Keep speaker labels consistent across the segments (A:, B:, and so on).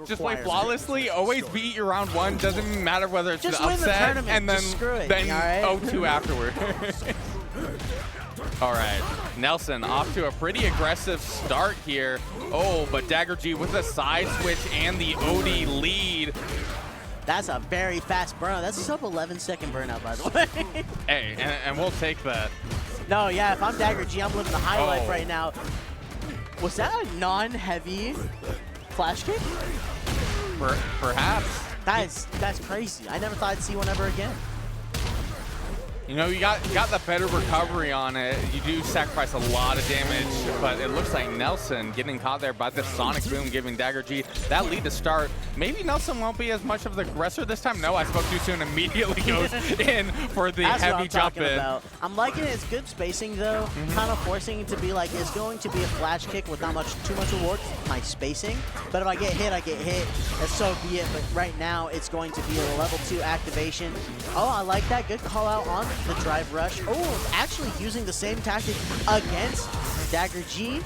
A: just play flawlessly, always beat your round one, doesn't matter whether it's
B: just
A: the
B: win
A: upset,
B: the
A: and then,
B: right?
A: 0-2 afterward. All right, Nelson off to a pretty aggressive start here. Oh, but Dagger G with the side switch and the OD lead.
B: That's a very fast burnout. That's a sub 11-second burnout, by the way.
A: Hey, and we'll take that.
B: No, yeah, if I'm Dagger G, I'm living the high life right now. Was that a non-heavy flash kick?
A: Perhaps.
B: That's crazy. I never thought I'd see one ever again.
A: You know, you got the better recovery on it. You do sacrifice a lot of damage, but it looks like Nelson getting caught there by the Sonic Boom, giving Dagger G that lead to start. Maybe Nelson won't be as much of the aggressor this time. No, I spoke too soon. Immediately goes in for the heavy jump in.
B: I'm liking it. It's good spacing though. Kind of forcing it to be like it's going to be a flash kick with not too much reward. My spacing, but if I get hit, I get hit. And so be it. But right now, it's going to be a level 2 activation. Oh, I like that. Good call out on the drive rush. Oh, actually using the same tactic against Dagger G.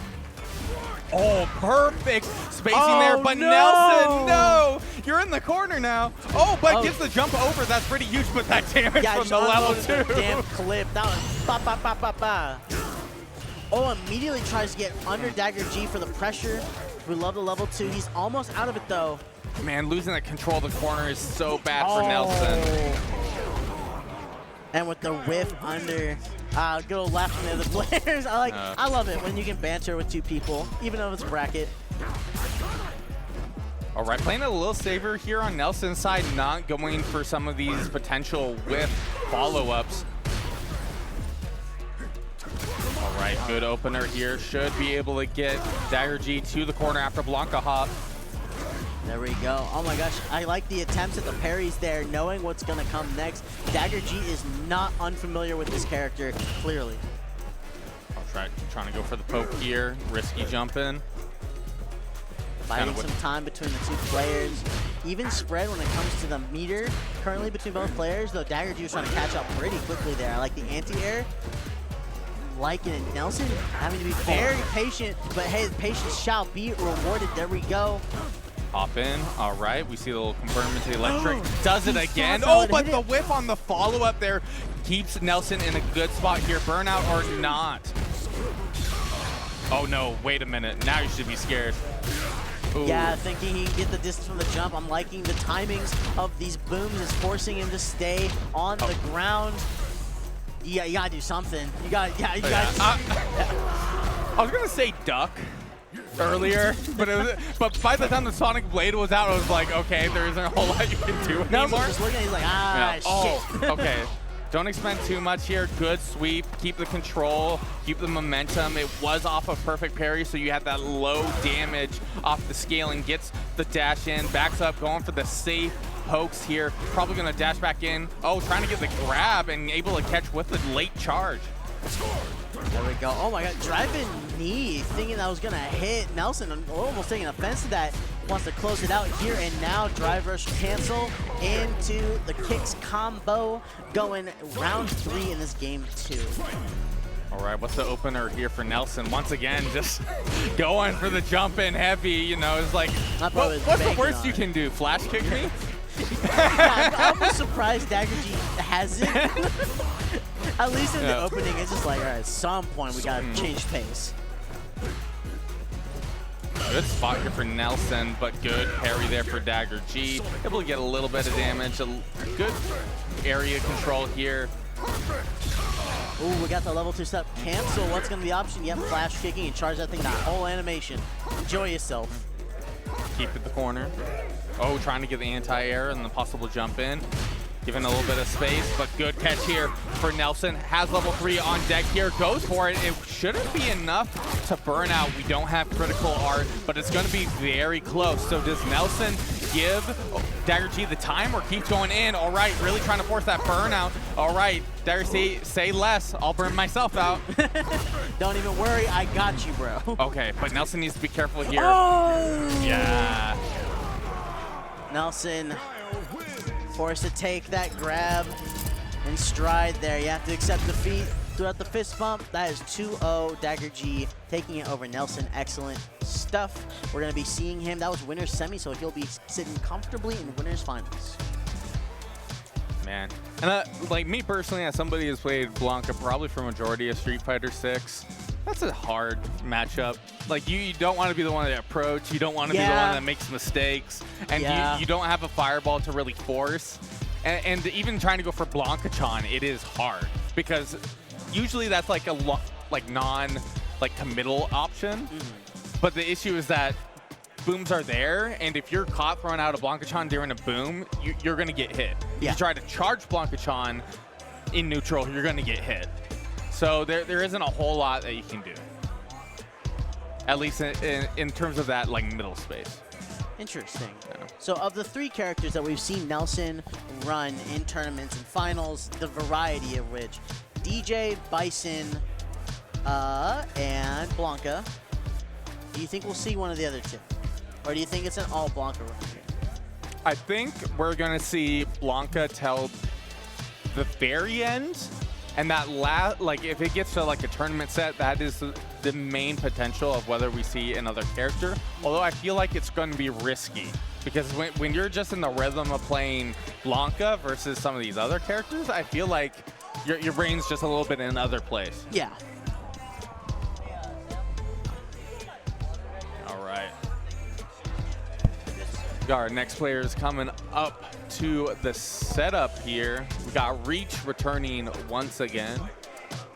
A: Oh, perfect spacing there, but
B: no!
A: Nelson, no! You're in the corner now. Oh, but gets the jump over. That's pretty huge, but that damage from the level 2.
B: Damn clip. That was ba ba ba ba ba. Oh, immediately tries to get under Dagger G for the pressure. We love the level 2. He's almost out of it though.
A: Man, losing the control of the corner is so bad for Nelson.
B: And with the whiff under, good old laugh from the other players. I love it when you can banter with two people, even though it's bracket.
A: All right, playing a little safer here on Nelson's side, not going for some of these potential whiff follow-ups. All right, good opener here. Should be able to get Dagger G to the corner after Blanka hop.
B: There we go. Oh my gosh, I like the attempts at the parries there, knowing what's gonna come next. Dagger G is not unfamiliar with this character, clearly.
A: Trying to go for the poke here. Risky jump in.
B: Biding some time between the two players. Even spread when it comes to the meter currently between both players, though Dagger G was trying to catch up pretty quickly there. I like the anti-air. Liking it. Nelson having to be very patient, but hey, patience shall be rewarded. There we go.
A: Hop in. All right, we see the little conversion to electric. Does it again. Oh, but the whip on the follow-up there keeps Nelson in a good spot here. Burnout or not. Oh no, wait a minute. Now you should be scared. Ooh.
B: Yeah, thinking he can get the distance from the jump. I'm liking the timings of these booms. It's forcing him to stay on the ground. Yeah, you gotta do something. You gotta,
A: I was gonna say duck earlier, but by the time the Sonic Blade was out, I was like, okay, there isn't a whole lot you can do anymore.
B: Just looking at it, he's like, shit.
A: Oh, okay. Don't expend too much here. Good sweep. Keep the control. Keep the momentum. It was off a perfect parry, so you had that low damage off the scaling. Gets the dash in. Backs up. Going for the safe pokes here. Probably going to dash back in. Oh, trying to get the grab and able to catch with the late charge.
B: There we go. Oh my god. Driving knee. Thinking that was going to hit. Nelson almost taking offense to that. Wants to close it out here and now. Drive rush cancel into the kicks combo, going round 3 in this game 2.
A: All right, what's the opener here for Nelson? Once again, just going for the jump in heavy. You know, it's like, what's the worst you can do? Flash kick me?
B: Yeah, I'm almost surprised Dagger G hasn't. At least in the opening, it's just like, all right, at some point we gotta change pace.
A: Good spot here for Nelson, but good parry there for Dagger G. Able to get a little bit of damage. A good area control here.
B: Ooh, we got the level 2 step cancel. What's going to be the option? Yep, flash kicking and charge that thing, that whole animation. Enjoy yourself.
A: Keep it the corner. Oh, trying to get the anti-air and the possible jump in. Giving a little bit of space, but good catch here for Nelson. Has level 3 on deck here. Goes for it. It shouldn't be enough to burn out. We don't have critical art, but it's going to be very close. So does Nelson give Dagger G the time or keeps going in? All right, really trying to force that burnout. All right, Dagger G, say less. I'll burn myself out.
B: Don't even worry. I got you, bro.
A: Okay, but Nelson needs to be careful here.
B: Oh!
A: Yeah.
B: Nelson forced to take that grab in stride there. You have to accept defeat. throughout the fist bump. That is 2-0 Dagger G taking it over Nelson. Excellent stuff. We're going to be seeing him. That was winner's semi, so he'll be sitting comfortably in winner's finals.
A: Man. And like me personally, as somebody who's played Blanka probably for majority of Street Fighter 6, that's a hard matchup. Like you don't want to be the one that approach. You don't want to be the one that makes mistakes. And you don't have a fireball to really force. And even trying to go for Blanka-chan, it is hard because usually that's like a non-committal option. But the issue is that booms are there, and if you're caught throwing out a Blanka-chan during a boom, you're going to get hit. If you try to charge Blanka-chan in neutral, you're going to get hit. So there isn't a whole lot that you can do, at least in terms of that like middle space.
B: Interesting.
A: Yeah.
B: So of the 3 characters that we've seen Nelson run in tournaments and finals, the variety of which, DJ, Bison, and Blanka, do you think we'll see one of the other 2? Or do you think it's an all Blanka run here?
A: I think we're going to see Blanka till the very end. And that like if it gets to like a tournament set, that is the main potential of whether we see another character. Although I feel like it's going to be risky because when you're just in the rhythm of playing Blanka versus some of these other characters, I feel like your brain's just a little bit in another place.
B: Yeah.
A: All right. Our next player is coming up to the setup here. We got Reach returning once again.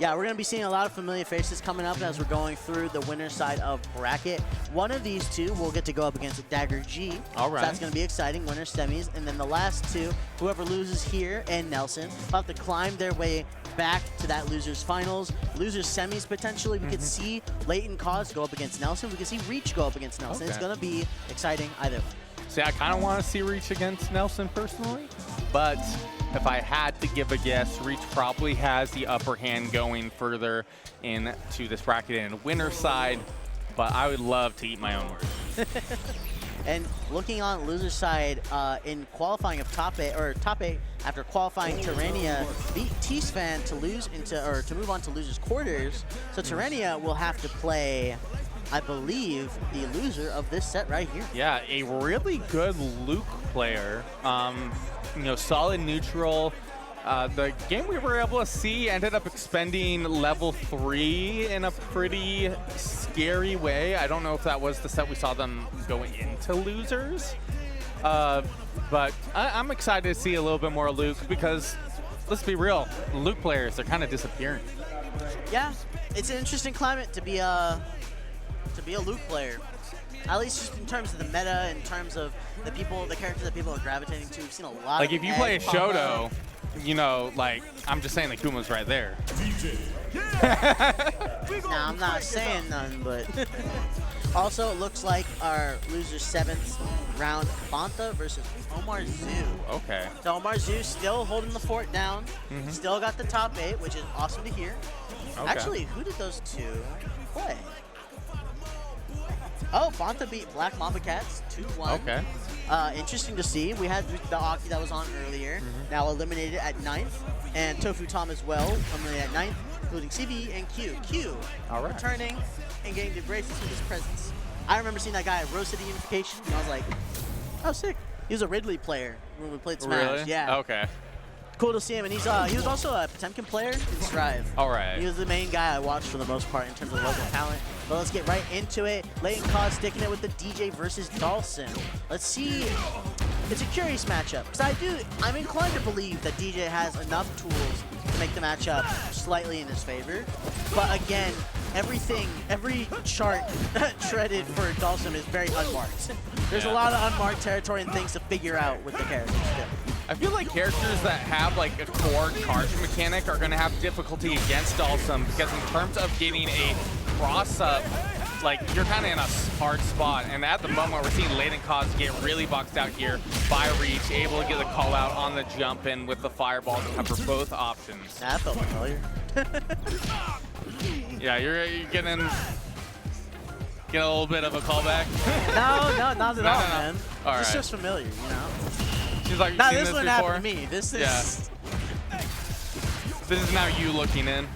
B: Yeah, we're going to be seeing a lot of familiar faces coming up as we're going through the winner's side of bracket. One of these 2 will get to go up against Dagger G.
A: All right.
B: So that's going to be exciting, winner's semis. And then the last 2, whoever loses here and Nelson, will have to climb their way back to that loser's finals. Loser's semis, potentially. We could see Latent Cause go up against Nelson. We could see Reach go up against Nelson.
A: Okay.
B: It's going to be exciting either way.
A: See, I kind of want to see Reach against Nelson personally, but if I had to give a guess, Reach probably has the upper hand going further into this bracket in the winner side, but I would love to eat my own words.
B: And looking on loser side, in qualifying of top 8 after qualifying Tyrannia beat T-Span to move on to losers quarters. So Tyrannia will have to play, I believe, the loser of this set right here.
A: Yeah, a really good Luke player. Solid neutral. The game we were able to see ended up expending level 3 in a pretty scary way. I don't know if that was the set we saw them going into losers. But I'm excited to see a little bit more Luke because, let's be real, Luke players, they're kind of disappearing.
B: Yeah, it's an interesting climate to be a Luke player. At least just in terms of the meta, in terms of the characters that people are gravitating to. We've seen a lot
A: like
B: of
A: if you play a
B: Shoto,
A: like I'm just saying the Kuma's right there.
B: Nah, I'm not saying none, but also it looks like our loser 7th round, Banta versus Omar Zoo.
A: Okay.
B: So Omar Zoo still holding the fort down, still got the top 8, which is awesome to hear.
A: Okay.
B: Actually, who did those 2 play? Oh, Banta beat Black Mamba Cats 2-1.
A: Okay.
B: Interesting to see. We had the Aki that was on earlier, now eliminated at 9th, and Tofu Tom as well, eliminated at 9th, including CV and Q. Q returning and getting the braces with his presence. I remember seeing that guy at Rose City Unification, and I was like, oh, sick. He was a Ridley player when we played Smash.
A: Really?
B: Yeah.
A: Okay.
B: Cool to see him, and he was also a Potemkin player in Strive.
A: All right.
B: He was the main guy I watched for the most part in terms of local talent. But let's get right into it. Latent Cause sticking it with the DJ versus Dhalsim. Let's see. It's a curious matchup because I'm inclined to believe that DJ has enough tools to make the matchup slightly in his favor. But again, every chart treaded for Dhalsim is very unmarked. There's a lot of unmarked territory and things to figure out with the characters still.
A: I feel like characters that have like a core charge mechanic are going to have difficulty against Dhalsim because in terms of getting a cross-up, like you're kind of in a hard spot. And at the moment, we're seeing Latent Cause get really boxed out here by Reach, able to get the call out on the jump in with the fireball to cover both options.
B: That felt familiar.
A: Yeah, you're getting a little bit of a callback.
B: No, not at all, man.
A: All
B: It's
A: right.
B: just familiar, you know?
A: She's like,
B: Nah,
A: seen
B: this
A: this
B: one
A: before?
B: happened to me. This is...
A: Yeah. This is now you looking in.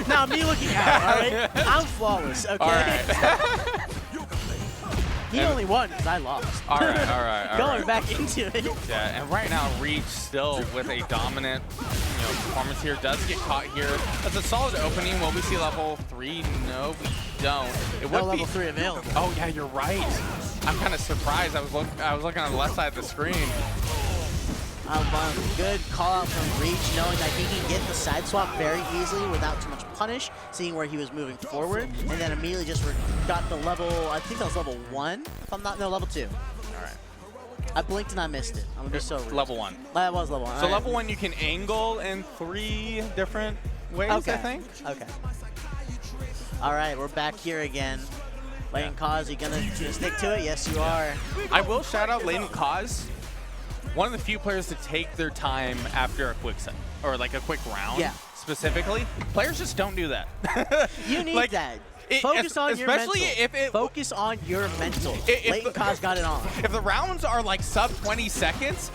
B: Now me looking out, all right? I'm flawless, okay?
A: All right.
B: He only won because I lost.
A: All right.
B: Going back into it.
A: Yeah, and right now Reach still with a dominant performance here. Does get caught here. That's a solid opening. Will we see level 3? No, we don't. It
B: No
A: would
B: level
A: be
B: 3 available.
A: Oh yeah, you're right. I'm kind of surprised. I was looking on the left side of the screen.
B: Good call out from Reach, knowing that he can get the side swap very easily without too much punish, seeing where he was moving forward, and then immediately just got the level, I think that was level 1, if I'm not, no, level 2.
A: All right.
B: I blinked and I missed it. I'm gonna be so rude.
A: Level 1.
B: That was level 1.
A: So level 1 you can angle in 3 different ways,
B: okay.
A: I think.
B: Okay. All right, we're back here again. Latent Cause, you gonna stick to it? Yes, you are.
A: I will shout out Latent Cause. One of the few players to take their time after a quick set, or like a quick round.
B: Yeah.
A: Specifically, players just don't do that.
B: You need that. Focus on your mental. Focus on your mental. Latent Cause got it on.
A: If the rounds are like sub 20 seconds,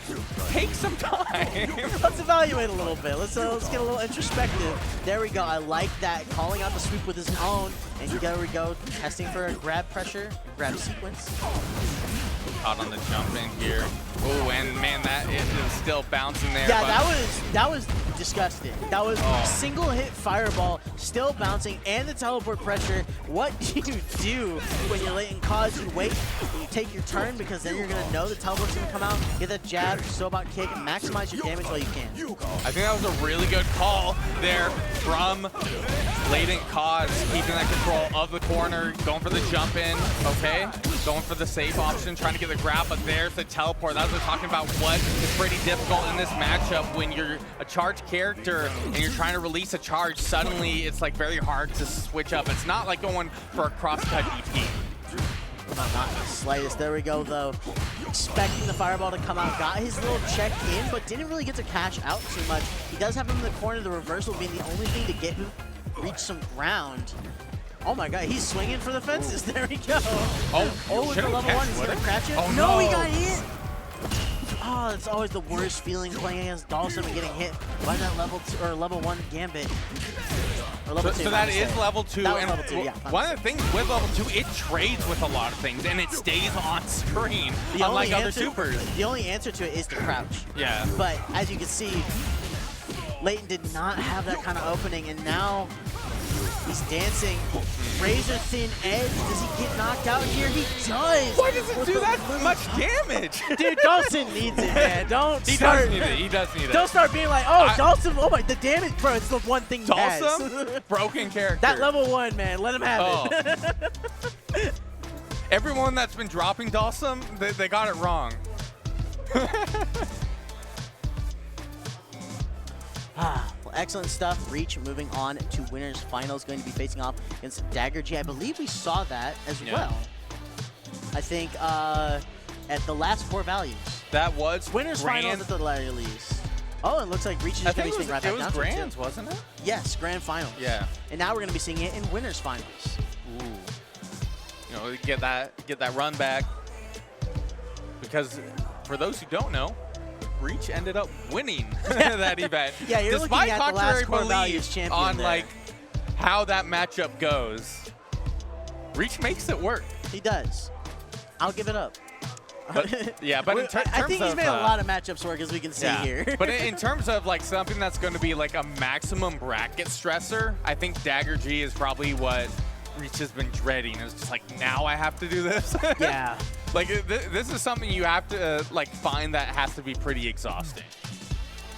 A: take some time.
B: Let's evaluate a little bit. Let's get a little introspective. There we go. I like that. Calling out the sweep with his own. And there we go. Testing for a grab pressure, grab sequence.
A: Caught on the jump in here. Oh, and man, that is still bouncing there.
B: Yeah, that was disgusting. That was single hit fireball, still bouncing, and the teleport pressure. What do you do when you're Latent Cause? You wait, and you take your turn, because then you're gonna know the teleport's gonna come out. Get that jab, Sobot kick, and maximize your damage while you can.
A: I think that was a really good call there from Latent Cause, keeping that control of the corner, going for the jump in, okay? Going for the safe option, trying to get the grab, but there's the teleport. That's what we're talking about. What is pretty difficult in this matchup when you're a charged character and you're trying to release a charge. Suddenly, it's like very hard to switch up. It's not like going for a cross-cut DP.
B: Not the slightest. There we go, though. Expecting the fireball to come out. Got his little check in, but didn't really get to cash out too much. He does have him in the corner. The reversal being the only thing to get him reach some ground. Oh my god, he's swinging for the fences. There we go. Oh, with the level 1, he's gonna crash it.
A: Oh
B: no, he got hit. Oh, it's always the worst feeling playing against Dhalsim and getting hit by that level 2 or level 1 gambit. Or level 2.
A: So that is level 2.
B: That was level 2, yeah.
A: One of the things with level 2, it trades with a lot of things and it stays on screen, unlike other supers.
B: The only answer to it is to crouch.
A: Yeah.
B: But as you can see, Latent did not have that kind of opening, and now he's dancing. Razor thin edge. Does he get knocked out here? He does.
A: Why does it do that much damage?
B: Dude, Dhalsim needs it, man.
A: He does need it. He does need it.
B: Don't start being like, oh, Dhalsim. Oh my, the damage, bro. It's the one thing he
A: Dhalsim,
B: has.
A: broken character.
B: That level 1, man. Let him have it.
A: Everyone that's been dropping Dhalsim, they got it wrong.
B: Well, excellent stuff. Reach moving on to winners finals, going to be facing off against Dagger G. I believe we saw that as well. I think at the last 4 values.
A: That was
B: winners finals at the very least. Oh, it looks like Reach is going to be swinging right back down.
A: It was Grands, wasn't it?
B: Yes, Grand Finals.
A: Yeah.
B: And now we're going to be seeing it in winners finals.
A: Ooh. You know, get that run back. Because for those who don't know, Reach ended up winning that event.
B: Yeah, you're
A: despite
B: looking at the last core
A: belief
B: values champion
A: on
B: there.
A: like how that matchup goes. Reach makes it work.
B: He does. I'll give it up.
A: But, yeah, but in terms
B: I think he's
A: of,
B: made a lot of matchups work, as we can see here.
A: But in terms of like something that's going to be like a maximum bracket stressor, I think Dagger G is probably what Reach has been dreading. It's just like, now I have to do this.
B: Yeah.
A: Like, this is something you have to like find that has to be pretty exhausting.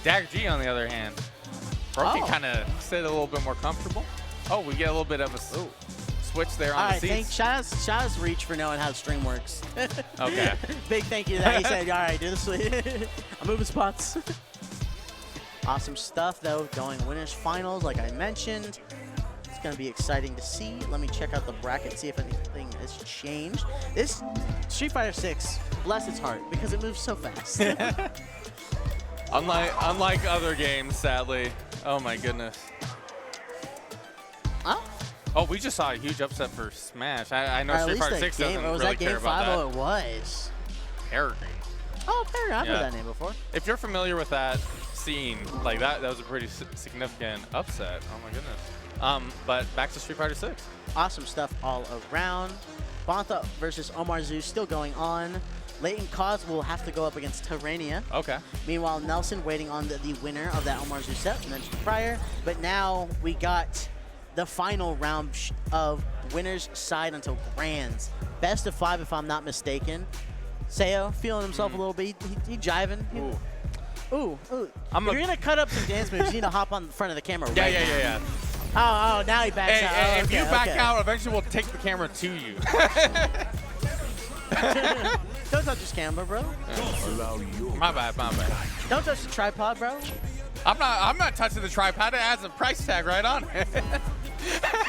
A: Dagger G, on the other hand, can kind of sit a little bit more comfortable. Oh, we get a little bit of a switch there on the seats.
B: Shout out to Reach for knowing how the stream works.
A: Okay.
B: Big thank you to that. He said, all right, do this. I'm moving spots. Awesome stuff, though. Going winners finals, like I mentioned. It's going to be exciting to see. Let me check out the bracket, see if anything has changed. This Street Fighter 6, bless its heart, because it moves so fast.
A: unlike other games, sadly. Oh my goodness. Oh, we just saw a huge upset for Smash. I know Street Fighter 6 doesn't really care about that.
B: Oh, it was.
A: Terror Game.
B: Oh, parry. I've heard that name before.
A: If you're familiar with that scene, like that was a pretty significant upset. Oh my goodness. But back to Street Fighter 6.
B: Awesome stuff all around. Blanka versus Omar Zeus still going on. Latent Cause will have to go up against Tyrannia.
A: Okay.
B: Meanwhile, Nelson waiting on the winner of that Omar Zeus set mentioned prior. But now we got the final round of winners side until grands. Best of 5 if I'm not mistaken. Seo feeling himself a little bit. He jiving. Ooh. If you're going to cut up some dance moves, you need to hop on the front of the camera right now.
A: Yeah.
B: Oh, now he backs out.
A: Hey,
B: Oh,
A: if you
B: okay,
A: back
B: okay.
A: out, eventually we'll take the camera to you.
B: Don't touch his camera, bro.
A: My bad.
B: Don't touch the tripod, bro.
A: I'm not touching the tripod. It has a price tag right on it.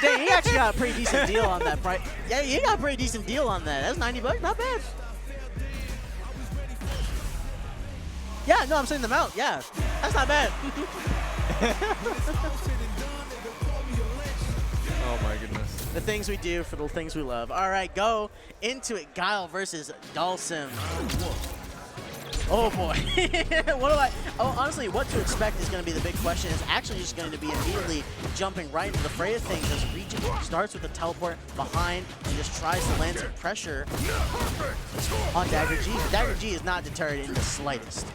B: Dang, he actually got a pretty decent deal on that price. Yeah, he got a pretty decent deal on that. That's 90 bucks, not bad. Yeah, no, I'm saying the mount. Yeah, that's not bad.
A: Oh my goodness.
B: The things we do for the things we love. All right, go into it. Guile versus Dhalsim. Oh boy. Honestly, what to expect is going to be the big question. It's actually just going to be immediately jumping right into the fray of things as Reach starts with the teleport behind and just tries to land some pressure on Dagger G. But Dagger G is not deterred in the slightest.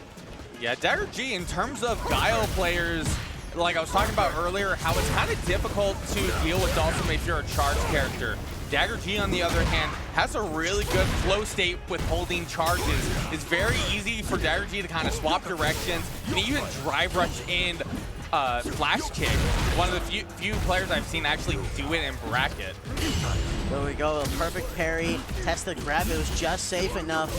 A: Yeah, Dagger G, in terms of Guile players, like I was talking about earlier, how it's kind of difficult to deal with Dhalsim if you're a charge character. Dagger G, on the other hand, has a really good flow state with holding charges. It's very easy for Dagger G to kind of swap directions and even drive rush in flash kick. One of the few players I've seen actually do it in bracket.
B: There we go, a perfect parry. Test the grab. It was just safe enough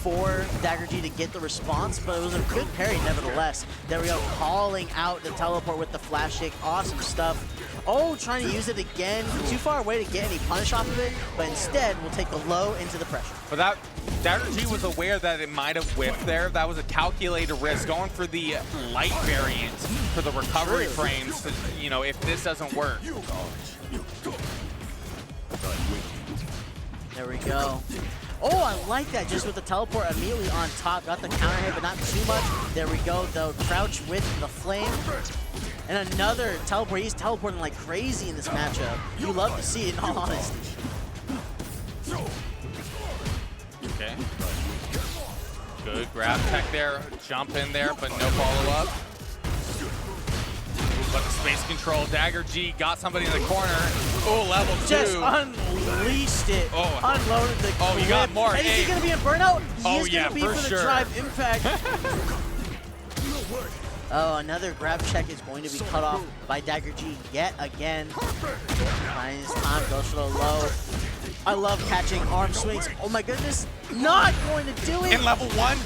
B: for Dagger G to get the response, but it was a good parry nevertheless. There we go, calling out the teleport with the flash kick. Awesome stuff. Oh, trying to use it again. Too far away to get any punish off of it, but instead we'll take the low into the pressure.
A: But that Dagger G was aware that it might have whipped there. That was a calculated risk, going for the light variant for the recovery frames, to, you know, if this doesn't work.
B: There we go. Oh, I like that, just with the teleport immediately on top. Got the counter hit, but not too much. There we go, the crouch with the flame. And another teleport. He's teleporting like crazy in this matchup. You love to see it, in all honesty.
A: Okay. Good grab tech there, jump in there, but no follow-up. But the space control, Dagger G got somebody in the corner. Oh, level 2.
B: Just unleashed it.
A: Oh.
B: Unloaded the
A: Oh, you got more.
B: And is he going to be in burnout? He is
A: yeah,
B: going to be
A: for
B: for
A: sure.
B: the drive impact. Oh, another grab check is going to be cut off by Dagger G yet again. Behind his time, goes for the low. I love catching arm swings. Oh my goodness, not going to do it.
A: In level 1,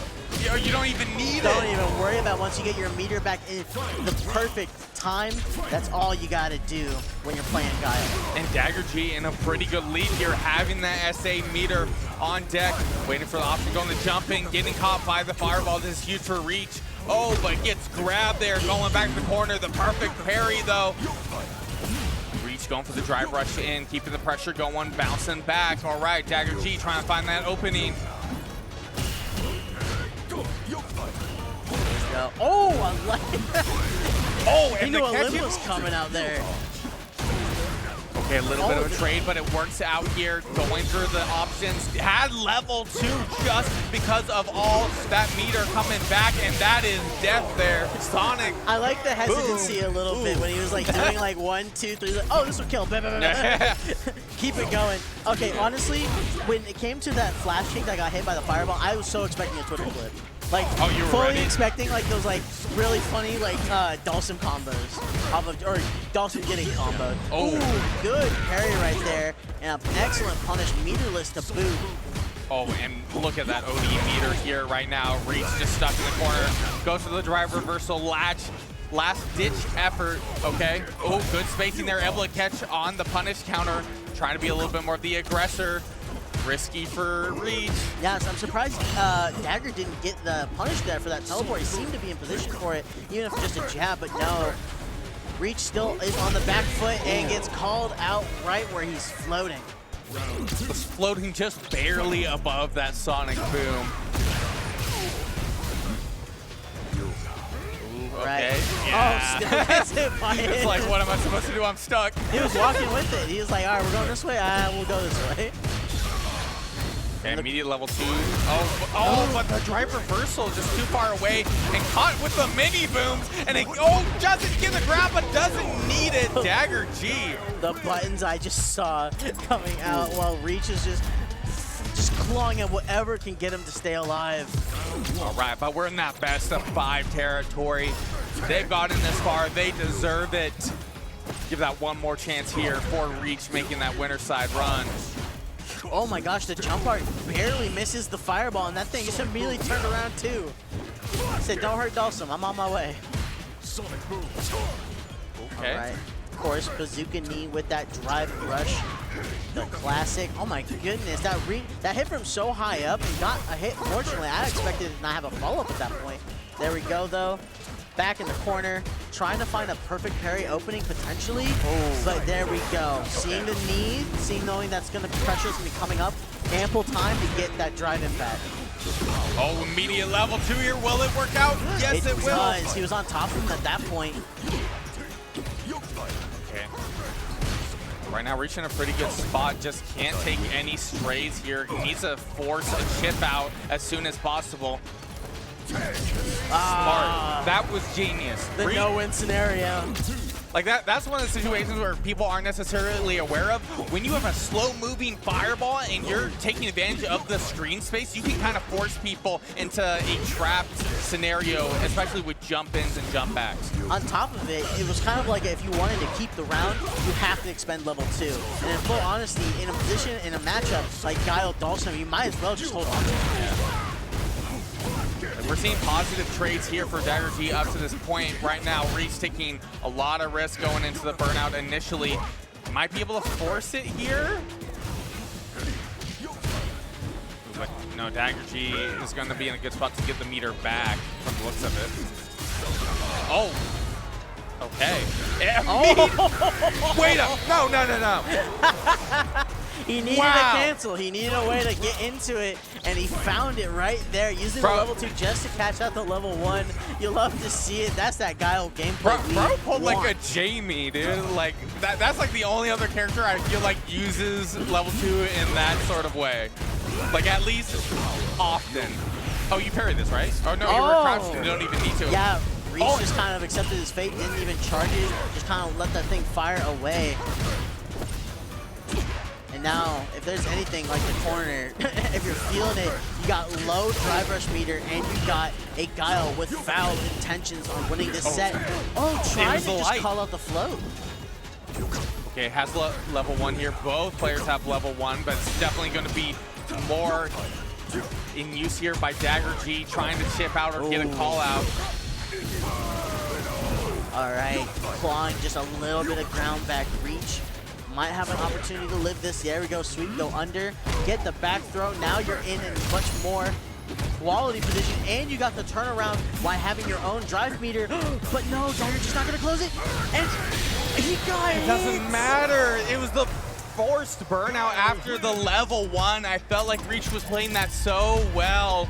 A: you don't even need
B: Don't
A: it.
B: even worry about once you get your meter back in the perfect time. That's all you got to do when you're playing Guile.
A: And Dagger G in a pretty good lead here, having that SA meter on deck, waiting for the option, going to jumping, getting caught by the fireball. This is huge for Reach. Oh, but gets grabbed there, going back to the corner. The perfect parry, though. Reach going for the drive rush in, keeping the pressure going, bouncing back. All right, Dagger G trying to find that opening.
B: Oh, I like it.
A: Oh,
B: He
A: and
B: knew
A: the
B: a
A: catch
B: limb was coming out there.
A: Okay, a little bit of a trade, but it works out here. Going through the options. Had level 2 just because of all that meter coming back, and that is death there. Sonic.
B: I like the hesitancy a little bit when he was like doing like 1, 2, 3. Like, oh, this will kill. Keep it going. Okay, honestly, when it came to that flash kick that got hit by the fireball, I was so expecting a Twitter flip. Like,
A: oh, you were
B: fully
A: ready?
B: expecting like those like really funny like Dhalsim combos, or Dhalsim getting comboed.
A: Oh.
B: Ooh, good parry right there, and an excellent punish, meterless to boot.
A: Oh, and look at that OD meter here right now. Reach just stuck in the corner. Goes for the drive reversal latch. Last ditch effort, okay. Oh, good spacing there. Able to catch on the punish counter. Trying to be a little bit more the aggressor. Risky for Reach.
B: Yes, I'm surprised Dagger didn't get the punish there for that teleport. He seemed to be in position for it, even if just a jab, but no. Reach still is on the back foot and gets called out right where he's floating.
A: Was floating just barely above that sonic boom. okay.
B: Right.
A: Yeah.
B: Oh, still gets hit by it.
A: It's like, what am I supposed to do? I'm stuck.
B: He was walking with it. He was like, all right, we're going this way. We'll go this way.
A: Okay, immediate level 2. Oh, but the drive reversal just too far away and caught with the mini booms. And it, doesn't get the grab, but doesn't need it. Dagger G.
B: The buttons I just saw coming out while Reach is just clawing at whatever can get him to stay alive.
A: All right, but we're in that best of 5 territory. They've gotten this far. They deserve it. Give that one more chance here for Reach making that winner side run.
B: Oh my gosh, the jump art barely misses the fireball, and that thing just immediately turned around too. I said, don't hurt Dhalsim, I'm on my way.
A: Okay.
B: All right. Of course, Bazooka Knee with that drive rush. The classic. Oh my goodness, that hit from so high up and got a hit. Fortunately, I expected it to not have a follow-up at that point. There we go, though. Back in the corner, trying to find a perfect parry opening potentially, but there we go. Seeing the need, knowing that's going to be pressure is going to be coming up, ample time to get that drive impact.
A: Oh, immediate level 2 here. Will it work out? Yes, it will.
B: Does. He was on top of him at that point.
A: Okay. Right now, reaching a pretty good spot. Just can't take any strays here. He needs to force a chip out as soon as possible. Smart. That was genius.
B: The no-win scenario.
A: Like that's one of the situations where people aren't necessarily aware of. When you have a slow-moving fireball and you're taking advantage of the screen space, you can kind of force people into a trapped scenario, especially with jump-ins and jump-backs.
B: On top of it, it was kind of like if you wanted to keep the round, you have to expend level 2. And in full honesty, in a position, in a matchup like Guile Dhalsim, you might as well just hold on to it.
A: We're seeing positive trades here for Dagger G up to this point. Right now, Reese taking a lot of risk going into the burnout initially. Might be able to force it here. But no, Dagger G is going to be in a good spot to get the meter back from the looks of it. Oh. Okay. Wait up. No.
B: He needed a cancel. He needed a way to get into it, and he found it right there, using the level 2 just to catch out the level 1. You love to see it. That's that Guile gameplay.
A: Bro pulled like a Jamie, dude. Like that's like the only other character I feel like uses level 2 in that sort of way. Like at least often. Oh, you parried this, right? Oh no, you were crouched. You don't even need to.
B: Yeah. Reese just kind of accepted his fate, didn't even charge it, just kind of let that thing fire away. And now, if there's anything like the corner, if you're feeling it, you got low drive rush meter, and you got a Guile with foul intentions on winning this set. Trying to just call out the float.
A: Okay, has level 1 here. Both players have level 1, but it's definitely going to be more in use here by Dagger G, trying to chip out or get a call out.
B: All right, clawing just a little bit of ground back. Reach might have an opportunity to live this. There we go, sweep, go under, get the back throw. Now you're in a much more quality position, and you got the turnaround by having your own drive meter. But no, Dagger just not gonna close it, and he got it.
A: It doesn't matter. It was the forced burnout after the level 1. I felt like Reach was playing that so well.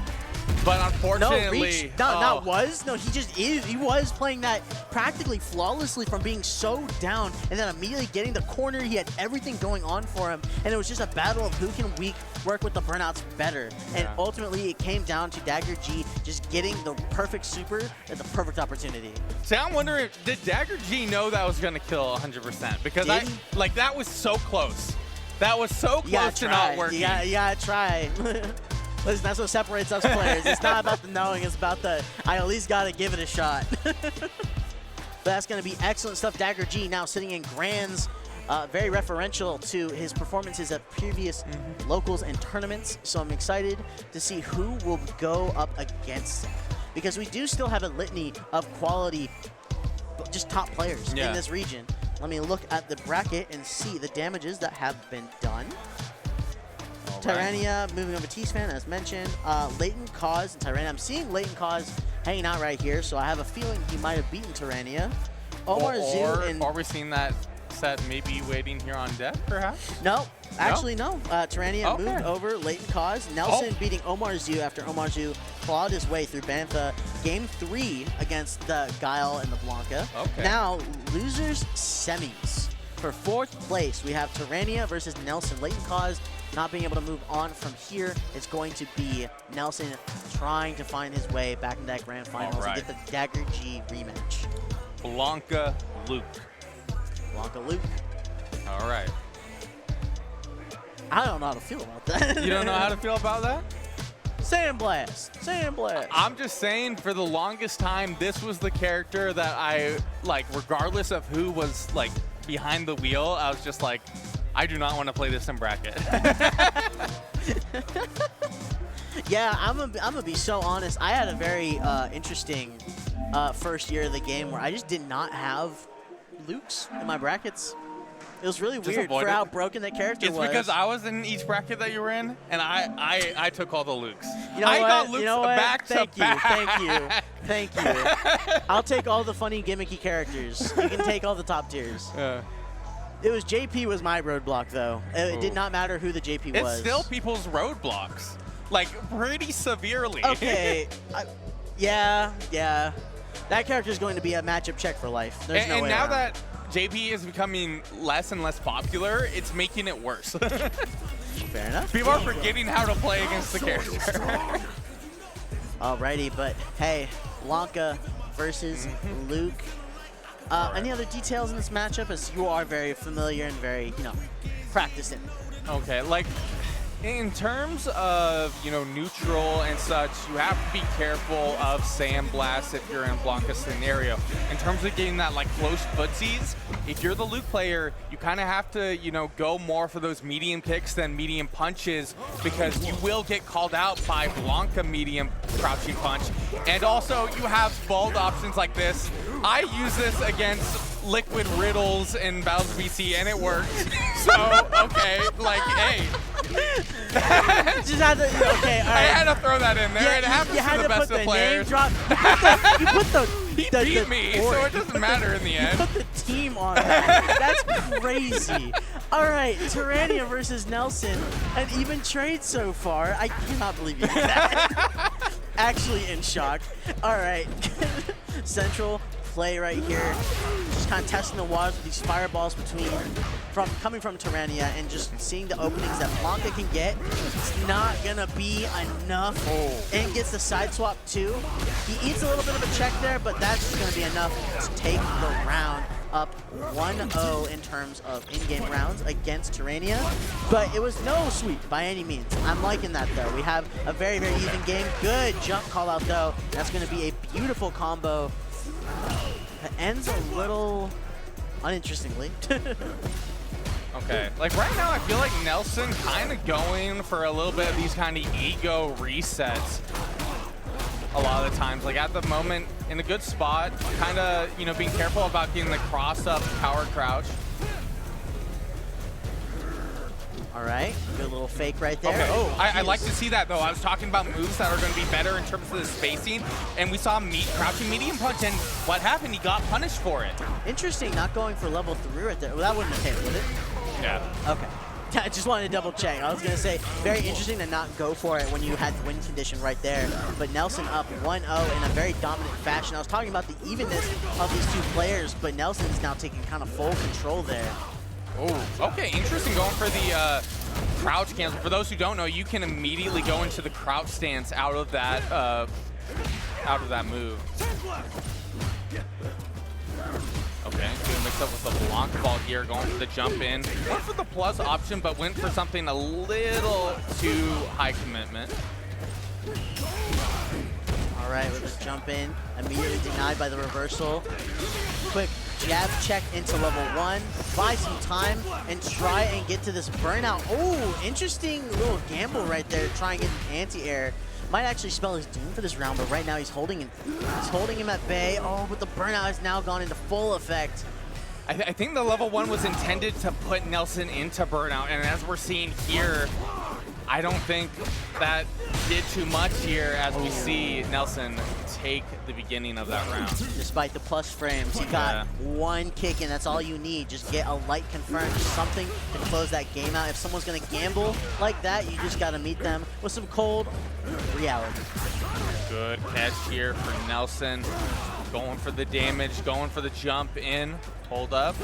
A: But unfortunately,
B: he just is. He was playing that practically flawlessly from being so down, and then immediately getting the corner. He had everything going on for him, and it was just a battle of who can work with the burnouts better. Yeah. And ultimately, it came down to Dagger G just getting the perfect super at the perfect opportunity.
A: See, I'm wondering, did Dagger G know that was going to kill 100%? Because that was so close. That was so close to not working.
B: You gotta try. Listen, that's what separates us players. It's not about the knowing, it's about the, I at least gotta give it a shot. But that's gonna be excellent stuff. Dagger G now sitting in Grands, very referential to his performances at previous locals and tournaments. So I'm excited to see who will go up against him. Because we do still have a litany of quality, just top players in this region. Let me look at the bracket and see the damages that have been done. Tyrannia moving over T-Span, as mentioned. Latent Cause and Tyrannia. I'm seeing Latent Cause hanging out right here, so I have a feeling he might have beaten Tyrannia. Or we're seeing that
A: reset maybe waiting here on deck, perhaps?
B: No, actually no. Tyrannia
A: Okay.
B: moved over, Latent cause. Nelson beating Omar Zu after Omar Zu clawed his way through Bantha. Game 3 against the Guile and the Blanka.
A: Okay.
B: Now, losers semis. For 4th place, we have Tyrannia versus Nelson. Latent cause not being able to move on from here. It's going to be Nelson trying to find his way back in that grand finals and get the Dagger G rematch.
A: Blanka, Luke.
B: Blanka, Luke.
A: All right.
B: I don't know how to feel about that.
A: You don't know how to feel about that?
B: Sandblast. Sandblast.
A: I'm just saying, for the longest time, this was the character that I, like, regardless of who was, like, behind the wheel, I was just like, I do not want to play this in bracket.
B: Yeah, I'm gonna be so honest. I had a very interesting first year of the game where I just did not have Lukes in my brackets. It was really weird for how broken that character was.
A: It's because I was in each bracket that you were in, and I took all the Lukes.
B: You know
A: I
B: what?
A: got Lukes
B: You know what?
A: back
B: Thank
A: to
B: you.
A: back.
B: Thank you. Thank you. I'll take all the funny gimmicky characters. You can take all the top tiers. It was JP was my roadblock though. It did not matter who the JP was.
A: It's still people's roadblocks, like pretty severely.
B: Okay. Yeah. That character is going to be a matchup check for life. There's no way
A: and now
B: around.
A: that JP is becoming less and less popular, it's making it worse.
B: Fair enough.
A: People are forgetting how to play against the character.
B: Alrighty, but hey, Blanka versus Luke. Any other details in this matchup, as you are very familiar and very, practiced in it?
A: Okay, like, in terms of, neutral and such, you have to be careful of Sandblast if you're in Blanka's scenario. In terms of getting that, like, close footsies, if you're the Luke player, you kind of have to, go more for those medium kicks than medium punches, because you will get called out by Blanka medium crouching punch. And also, you have bald options like this. I use this against Liquid Riddles in Battles BC, and it works. So, okay, like, hey.
B: Just had to, okay, all right.
A: I had to throw that in there.
B: Yeah,
A: it happens
B: you had
A: to the best
B: put
A: of
B: the name
A: players.
B: drop. You put the
A: He beat me, so it doesn't matter in the end.
B: You put the team on that. That's crazy. All right, Tyrannia versus Nelson, an even trade so far. I cannot believe you did that. Actually in shock. All right, Central play right here. Just kind of testing the waters with these fireballs coming from Tyrannia and just seeing the openings that Blanka can get. It's not gonna be enough. And gets the side swap too. He eats a little bit of a check there, but that's just gonna be enough to take the round up 1-0 in terms of in-game rounds against Tyrannia. But it was no sweep by any means. I'm liking that though. We have a very, very even game. Good jump call out though. That's gonna be a beautiful combo. It ends a little uninterestingly.
A: Okay, like right now I feel like Nelson kind of going for a little bit of these kind of ego resets a lot of the times. Like at the moment, in a good spot, kind of, being careful about getting the cross-up power crouch.
B: All right, good little fake right there.
A: Okay.
B: Oh,
A: I like to see that though. I was talking about moves that are going to be better in terms of the spacing, and we saw crouching medium punch, and what happened? He got punished for it.
B: Interesting, not going for level 3 right there. Well, that wouldn't have hit, would it?
A: Yeah.
B: Okay. I just wanted to double check. I was going to say, very interesting to not go for it when you had win condition right there. But Nelson up 1-0 in a very dominant fashion. I was talking about the evenness of these two players, but Nelson's now taking kind of full control there.
A: Oh, okay, interesting going for the crouch cancel. For those who don't know, you can immediately go into the crouch stance out of that move. Okay, gonna mix up with the Blanka ball here, going for the jump in. Went for the plus option, but went for something a little too high commitment.
B: All right, with the jump in, immediately denied by the reversal. Quick jab check into level 1, buy some time, and try and get to this burnout. Oh, interesting little gamble right there, try and get an anti-air. Might actually spell his doom for this round, but right now he's holding him at bay. Oh, but the burnout has now gone into full effect.
A: I think the level 1 was intended to put Nelson into burnout, and as we're seeing here, I don't think that did too much here as we see Nelson take the beginning of that round.
B: Despite the plus frames, he got one kick, and that's all you need. Just get a light confirmed, something to close that game out. If someone's going to gamble like that, you just got to meet them with some cold reality.
A: Good catch here for Nelson. Going for the damage, going for the jump in. Hold up.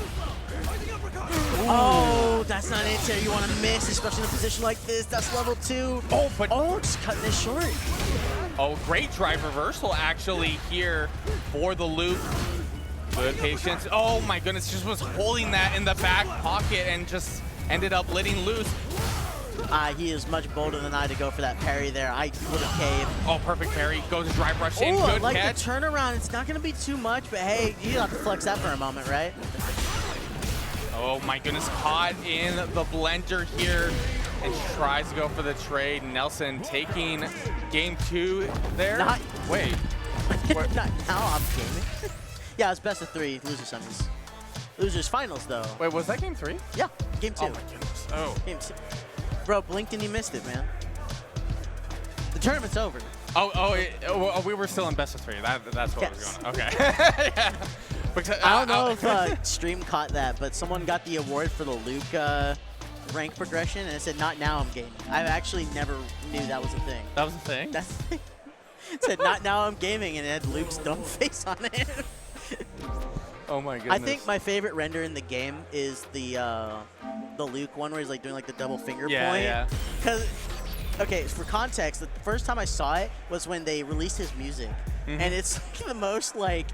B: Oh, that's not it, you want to miss, especially in a position like this. That's level 2.
A: Oh, but
B: just cutting it short.
A: Oh, great drive reversal actually here for the loop. Good patience. Oh my goodness, just was holding that in the back pocket and just ended up letting loose.
B: He is much bolder than I to go for that parry there. I would have caved.
A: Oh, perfect parry. Goes to drive rush in. Good
B: like
A: catch.
B: The turnaround, it's not going to be too much, but hey, you have to flex that for a moment, right?
A: Oh my goodness, caught in the blender here and tries to go for the trade. Nelson taking game 2 there. Wait.
B: Not now I'm gaming. Yeah, it's best of 3, loser semis. Losers finals though.
A: Wait, was that game 3?
B: Yeah, game 2.
A: Oh my goodness. Oh.
B: Game 2. Bro, blinked and you missed it, man. The tournament's over.
A: Oh, we were still in best of 3. That's what was going on. Okay. Yeah. Because,
B: I don't know if Stream caught that, but someone got the award for the Luke rank progression, and it said, "Not now, I'm gaming." I actually never knew that was a thing.
A: That was a thing?
B: That's the thing. It said, "Not now, I'm gaming," and it had Luke's dumb face on it.
A: Oh my goodness.
B: I think my favorite render in the game is the Luke one where he's like doing like the double finger point.
A: Yeah.
B: Because, okay, for context, the first time I saw it was when they released his music, and it's like the most like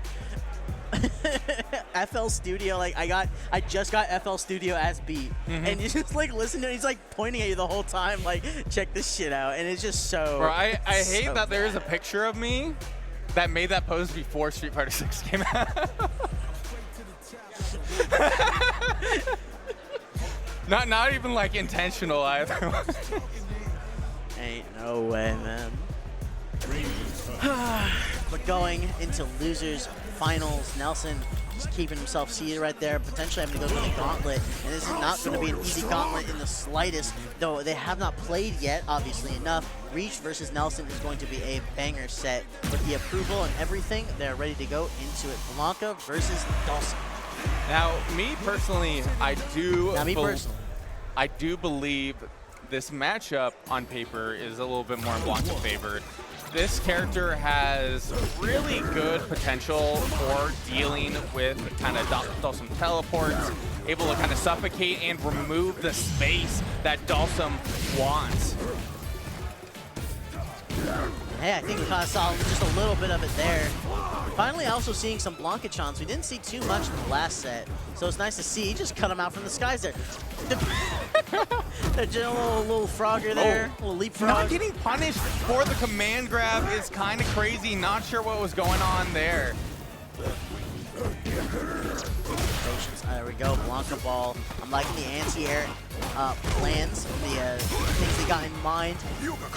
B: FL Studio. Like I just got FL Studio as beat, and you just like listen to it. He's like pointing at you the whole time, like check this shit out, and it's just so.
A: Bro, I hate
B: so
A: that there is a picture of me that made that pose before Street Fighter 6 came out. Not even like intentional either.
B: Ain't no way, man. But going into losers finals, Nelson just keeping himself seated right there, potentially having to go for the gauntlet. And this is not going to be an easy gauntlet in the slightest, though they have not played yet, obviously enough. Reach versus Nelson is going to be a banger set. With the approval and everything, they're ready to go into it. Blanka versus Dhalsim.
A: Now, me personally, I do believe this matchup on paper is a little bit more in Blanka favored. This character has really good potential for dealing with kind of Dhalsim teleports, able to kind of suffocate and remove the space that Dhalsim wants.
B: Hey, I think we kind of saw just a little bit of it there. Finally also seeing some Blanka chants. We didn't see too much in the last set, so it's nice to see. He just cut him out from the skies there. Just a little frogger there, a little leapfrog.
A: Not getting punished for the command grab is kind of crazy. Not sure what was going on there.
B: Patience. There we go, Blanka ball. I'm liking the anti-air plans, the things they got in mind.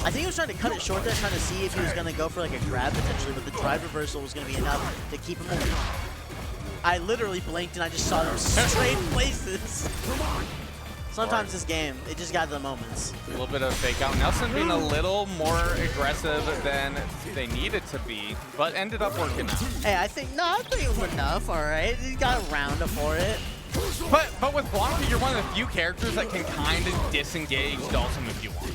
B: I think he was trying to cut it short there, trying to see if he was going to go for like a grab potentially, but the drive reversal was going to be enough to keep him moving. I literally blinked and I just saw them straight places. Sometimes this game, it just got the moments.
A: A little bit of fake out. Nelson being a little more aggressive than they needed to be, but ended up working out.
B: Hey, I think it was enough, all right? He got a round for it.
A: But with Blanka, you're one of the few characters that can kind of disengage Dhalsim if you want.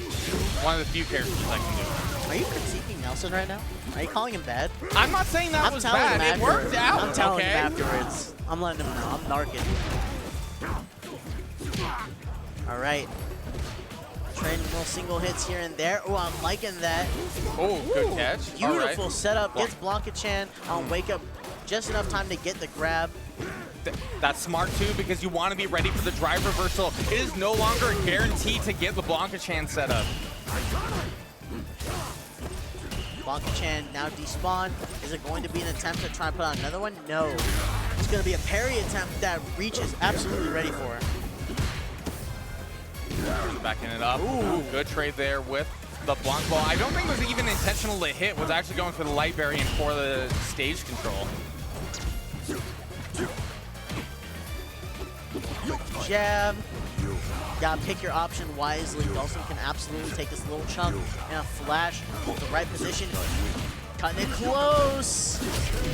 A: One of the few characters that can do it.
B: Are you critiquing Nelson right now? Are you calling him bad?
A: I'm not saying that was bad. It worked out.
B: I'm telling him afterwards. I'm letting him know. I'm narking. All right. Trading little single hits here and there. Oh, I'm liking that.
A: Oh, good catch.
B: Beautiful setup. Gets Blanka-chan on wake up just enough time to get the grab.
A: That's smart too, because you want to be ready for the drive reversal. It is no longer a guarantee to get the Blanka-chan set up.
B: Blanka-chan now despawned. Is it going to be an attempt to try and put on another one? No. It's going to be a parry attempt that Reach is absolutely ready for.
A: Backing it up. Ooh, good trade there with the Blanka ball. I don't think it was even intentional to hit. Was actually going for the light variant for the stage control.
B: Jab. Gotta pick your option wisely. Dhalsim can absolutely take this little chunk and a flash with the right position. Cutting it close.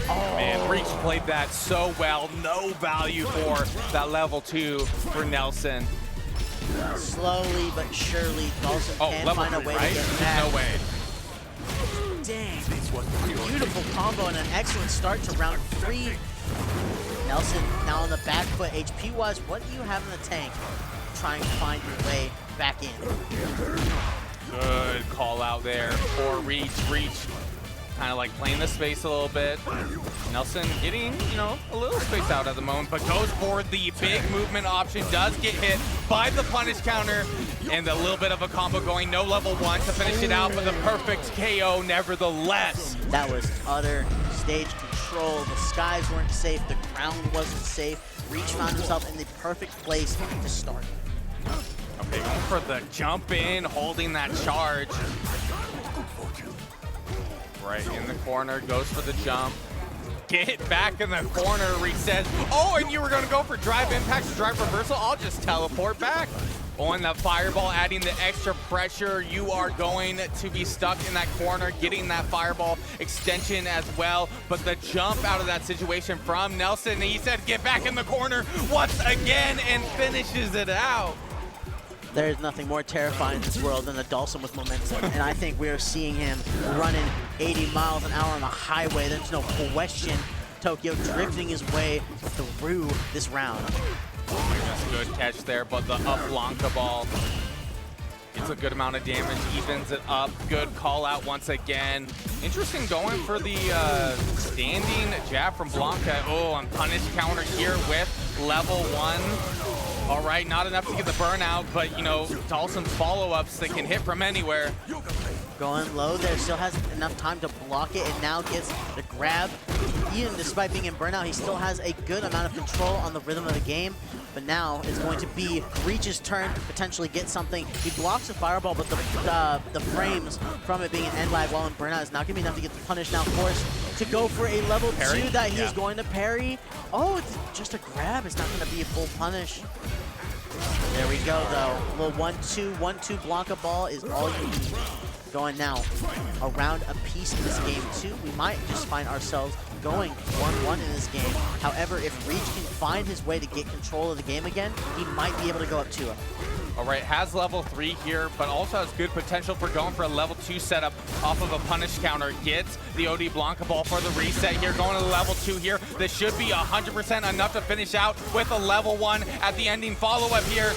B: Oh.
A: Man, Reach played that so well. No value for that level 2 for Nelson.
B: Slowly but surely, Dhalsim can find a way
A: right?
B: to get back.
A: No way.
B: Dang. Beautiful combo and an excellent start to round 3. Nelson now on the back foot. HP-wise, what do you have in the tank? Trying to find your way back in.
A: Good call out there for Reach. Reach kind of like playing the space a little bit. Nelson getting, you know, a little space out at the moment, but goes for the big movement option, does get hit by the punish counter, and a little bit of a combo going, no level 1 to finish it out, but the perfect KO nevertheless.
B: That was utter stage control. The skies weren't safe, the ground wasn't safe. Reach found himself in the perfect place to start.
A: Okay, going for the jump in, holding that charge. Right in the corner, goes for the jump. Get back in the corner, resets. Oh, and you were gonna go for drive impact or drive reversal? I'll just teleport back. On that fireball, adding the extra pressure, you are going to be stuck in that corner, getting that fireball extension as well. But the jump out of that situation from Nelson, he said, get back in the corner once again and finishes it out.
B: There is nothing more terrifying in this world than a Dhalsim with momentum, and I think we are seeing him running 80 miles an hour on the highway. There's no question. Tokyo drifting his way through this round.
A: Oh my goodness, good catch there, but the up Blanka ball gets a good amount of damage, evens it up. Good call out once again. Interesting going for the standing jab from Blanka. Oh, on punish counter here with level 1. All right, not enough to get the burnout, but, you know, Dhalsim's follow-ups that can hit from anywhere.
B: Going low there, still has enough time to block it, and now gets the grab. Even despite being in burnout, he still has a good amount of control on the rhythm of the game. But now it's going to be Reach's turn to potentially get something. He blocks the fireball, but the frames from it being an end lag while in burnout is not going to be enough to get the punish. Now forced to go for a level
A: Parry?
B: 2 that he is going to parry. Oh, it's just a grab. It's not going to be a full punish. There we go, though. A little 1-2 Blanka ball is all you need. Going now around a piece in this game, too. We might just find ourselves going 1-1 in this game. However, if Reach can find his way to get control of the game again, he might be able to go up 2-0.
A: All right, has level 3 here, but also has good potential for going for a level 2 setup off of a punish counter. Gets the OD Blanka ball for the reset here, going to the level 2 here. This should be 100% enough to finish out with a level 1 at the ending follow-up here.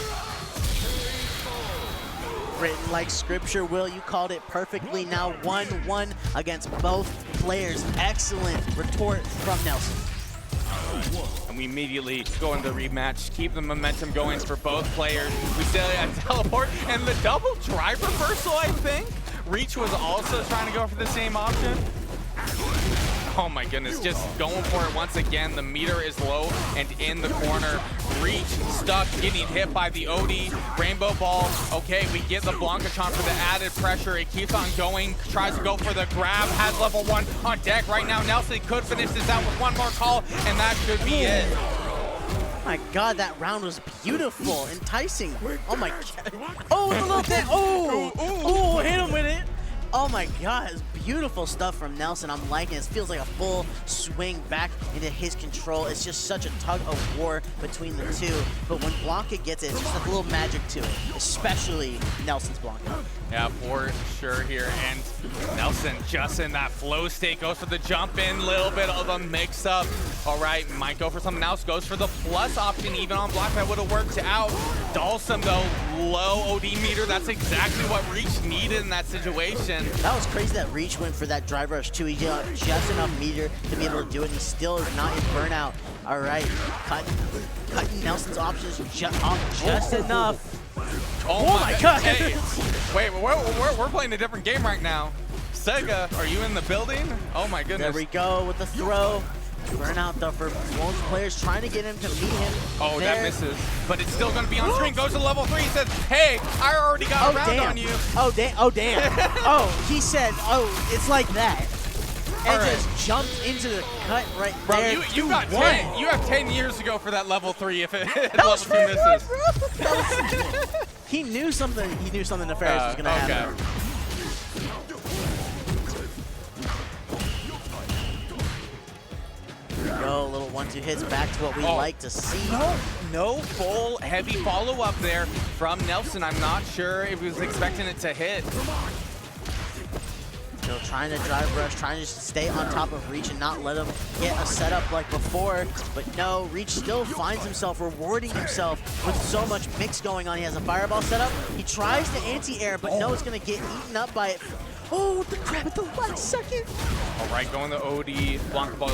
B: Written like scripture, Will. You called it perfectly. Now 1-1 against both players. Excellent retort from Nelson.
A: And we immediately go into the rematch, keep the momentum going for both players. We still a teleport and the double drive reversal, I think. Reach was also trying to go for the same option. Oh my goodness, just going for it once again. The meter is low and in the corner. Reach stuck, getting hit by the OD. Rainbow ball. Okay, we get the Blanka charm for the added pressure. It keeps on going, tries to go for the grab, has level 1 on deck right now. Nelson could finish this out with one more call, and that should be it.
B: Oh my god, that round was beautiful, enticing. Oh my god. Oh, it's a little bit. Oh, hit him with it. Oh my god, it's beautiful stuff from Nelson. I'm liking it. It feels like a full swing back into his control. It's just such a tug of war between the two. But when Blanka gets it, it's just a little magic to it, especially Nelson's Blanka.
A: Yeah, for sure here. And Nelson just in that flow state, goes for the jump in, little bit of a mix up. All right, might go for something else, goes for the plus option even on block. That would have worked out. Dhalsim though, low OD meter. That's exactly what Reach needed in that situation.
B: That was crazy that Reach went for that drive rush too. He got just enough meter to be able to do it. He still is not in burnout. All right, cutting Nelson's options just enough.
A: Oh my god!
B: Hey,
A: wait, we're playing a different game right now. Sega, are you in the building? Oh my goodness.
B: There we go with the throw. Burnout though for both players trying to get him to meet him.
A: Oh, there. That misses. But it's still going to be on screen. Goes to level 3. He says, hey, I already got a round on you.
B: Oh, damn. Oh, damn. Oh, he said, oh, it's like that. And just jumped into the cut right there.
A: Bro, you got 10. You have 10 years to go for that level 3 if level 2 misses.
B: He knew something. He knew something nefarious was going to happen. 1-2 hits back to what we like to see.
A: No full heavy follow-up there from Nelson. I'm not sure if he was expecting it to hit.
B: Still trying to drive rush, trying to just stay on top of Reach and not let him get a setup like before. But no, Reach still finds himself rewarding himself with so much mix going on. He has a fireball setup. He tries to anti-air, but no, it's going to get eaten up by it. Oh, the grab at the last second.
A: All right, going to OD. Blanka ball.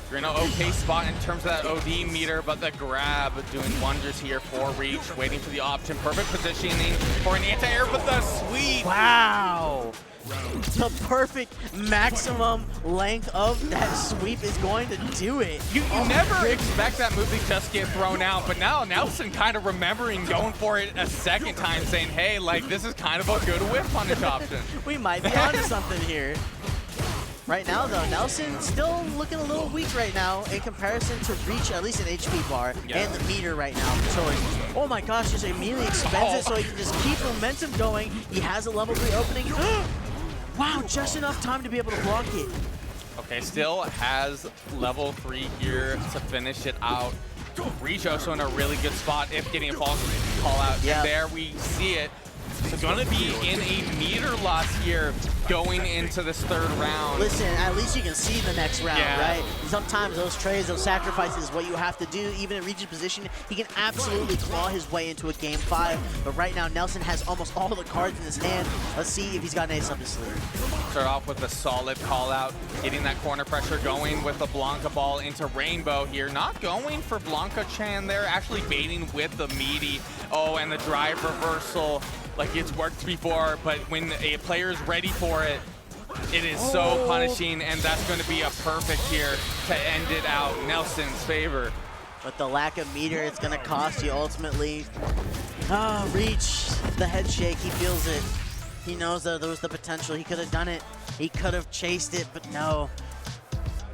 A: You're in an okay spot in terms of that OD meter, but the grab doing wonders here for Reach. Waiting for the option. Perfect positioning for an anti-air, but the sweep.
B: Wow. The perfect maximum length of that sweep is going to do it.
A: You never expect that move to just get thrown out, but now Nelson kind of remembering going for it a second time, saying, hey, like, this is kind of a good whip punish option.
B: We might be onto something here. Right now, though, Nelson still looking a little weak right now in comparison to Reach, at least an HP bar, and the meter right now. So, oh my gosh, just immediately expends it so he can just keep momentum going. He has a level 3 opening. Wow, just enough time to be able to block it.
A: Okay, still has level 3 here to finish it out. Reach also in a really good spot if getting a false call out.
B: Yep.
A: And there we see it. It's going to be in a meter loss here going into this third round.
B: Listen, at least you can see the next round, right? Sometimes those trades, those sacrifices, what you have to do, even in Reach's position, he can absolutely claw his way into a game 5. But right now, Nelson has almost all the cards in his hand. Let's see if he's got an ace up his sleeve.
A: Start off with a solid call out, getting that corner pressure going with the Blanka ball into Rainbow here. Not going for Blanka Chan there, actually baiting with the meaty. Oh, and the drive reversal. Like it's worked before, but when a player is ready for it, it is so punishing, and that's going to be a perfect here to end it out Nelson's favor.
B: But the lack of meter, it's going to cost you ultimately. Oh, Reach, the head shake, he feels it. He knows that there was the potential. He could have done it. He could have chased it, but no.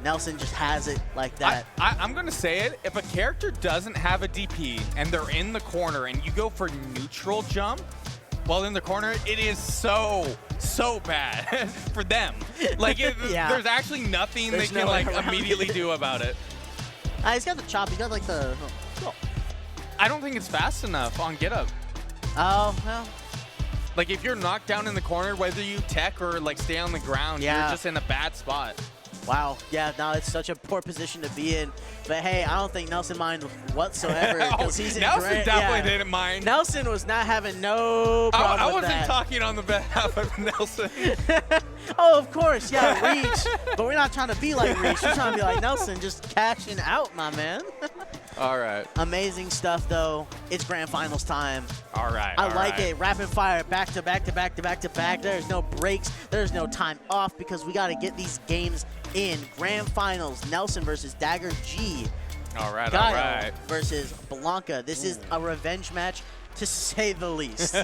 B: Nelson just has it like that.
A: I'm going to say it. If a character doesn't have a DP and they're in the corner and you go for neutral jump, while in the corner, it is so bad for them. Like, there's actually nothing they can like immediately do about it.
B: He's got the chop. He's got like the.
A: I don't think it's fast enough on get up.
B: Oh well.
A: Like if you're knocked down in the corner, whether you tech or like stay on the ground, you're just in a bad spot.
B: Wow. Yeah. No, it's such a poor position to be in. But hey, I don't think Nelson minded whatsoever because he's in
A: Nelson definitely didn't mind.
B: Nelson was not having no problem with that.
A: I wasn't talking on the behalf of Nelson.
B: Oh, of course, yeah, Reach. But we're not trying to be like Reach. We're trying to be like Nelson, just cashing out, my man.
A: All right.
B: Amazing stuff, though. It's grand finals time.
A: All right.
B: I like it. Rapid fire, back to back to back to back to back. There's no breaks. There's no time off because we got to get these games in. Grand finals, Nelson versus Dagger G.
A: All right,
B: Guile
A: all right.
B: versus Blanka. This is a revenge match, to say the least.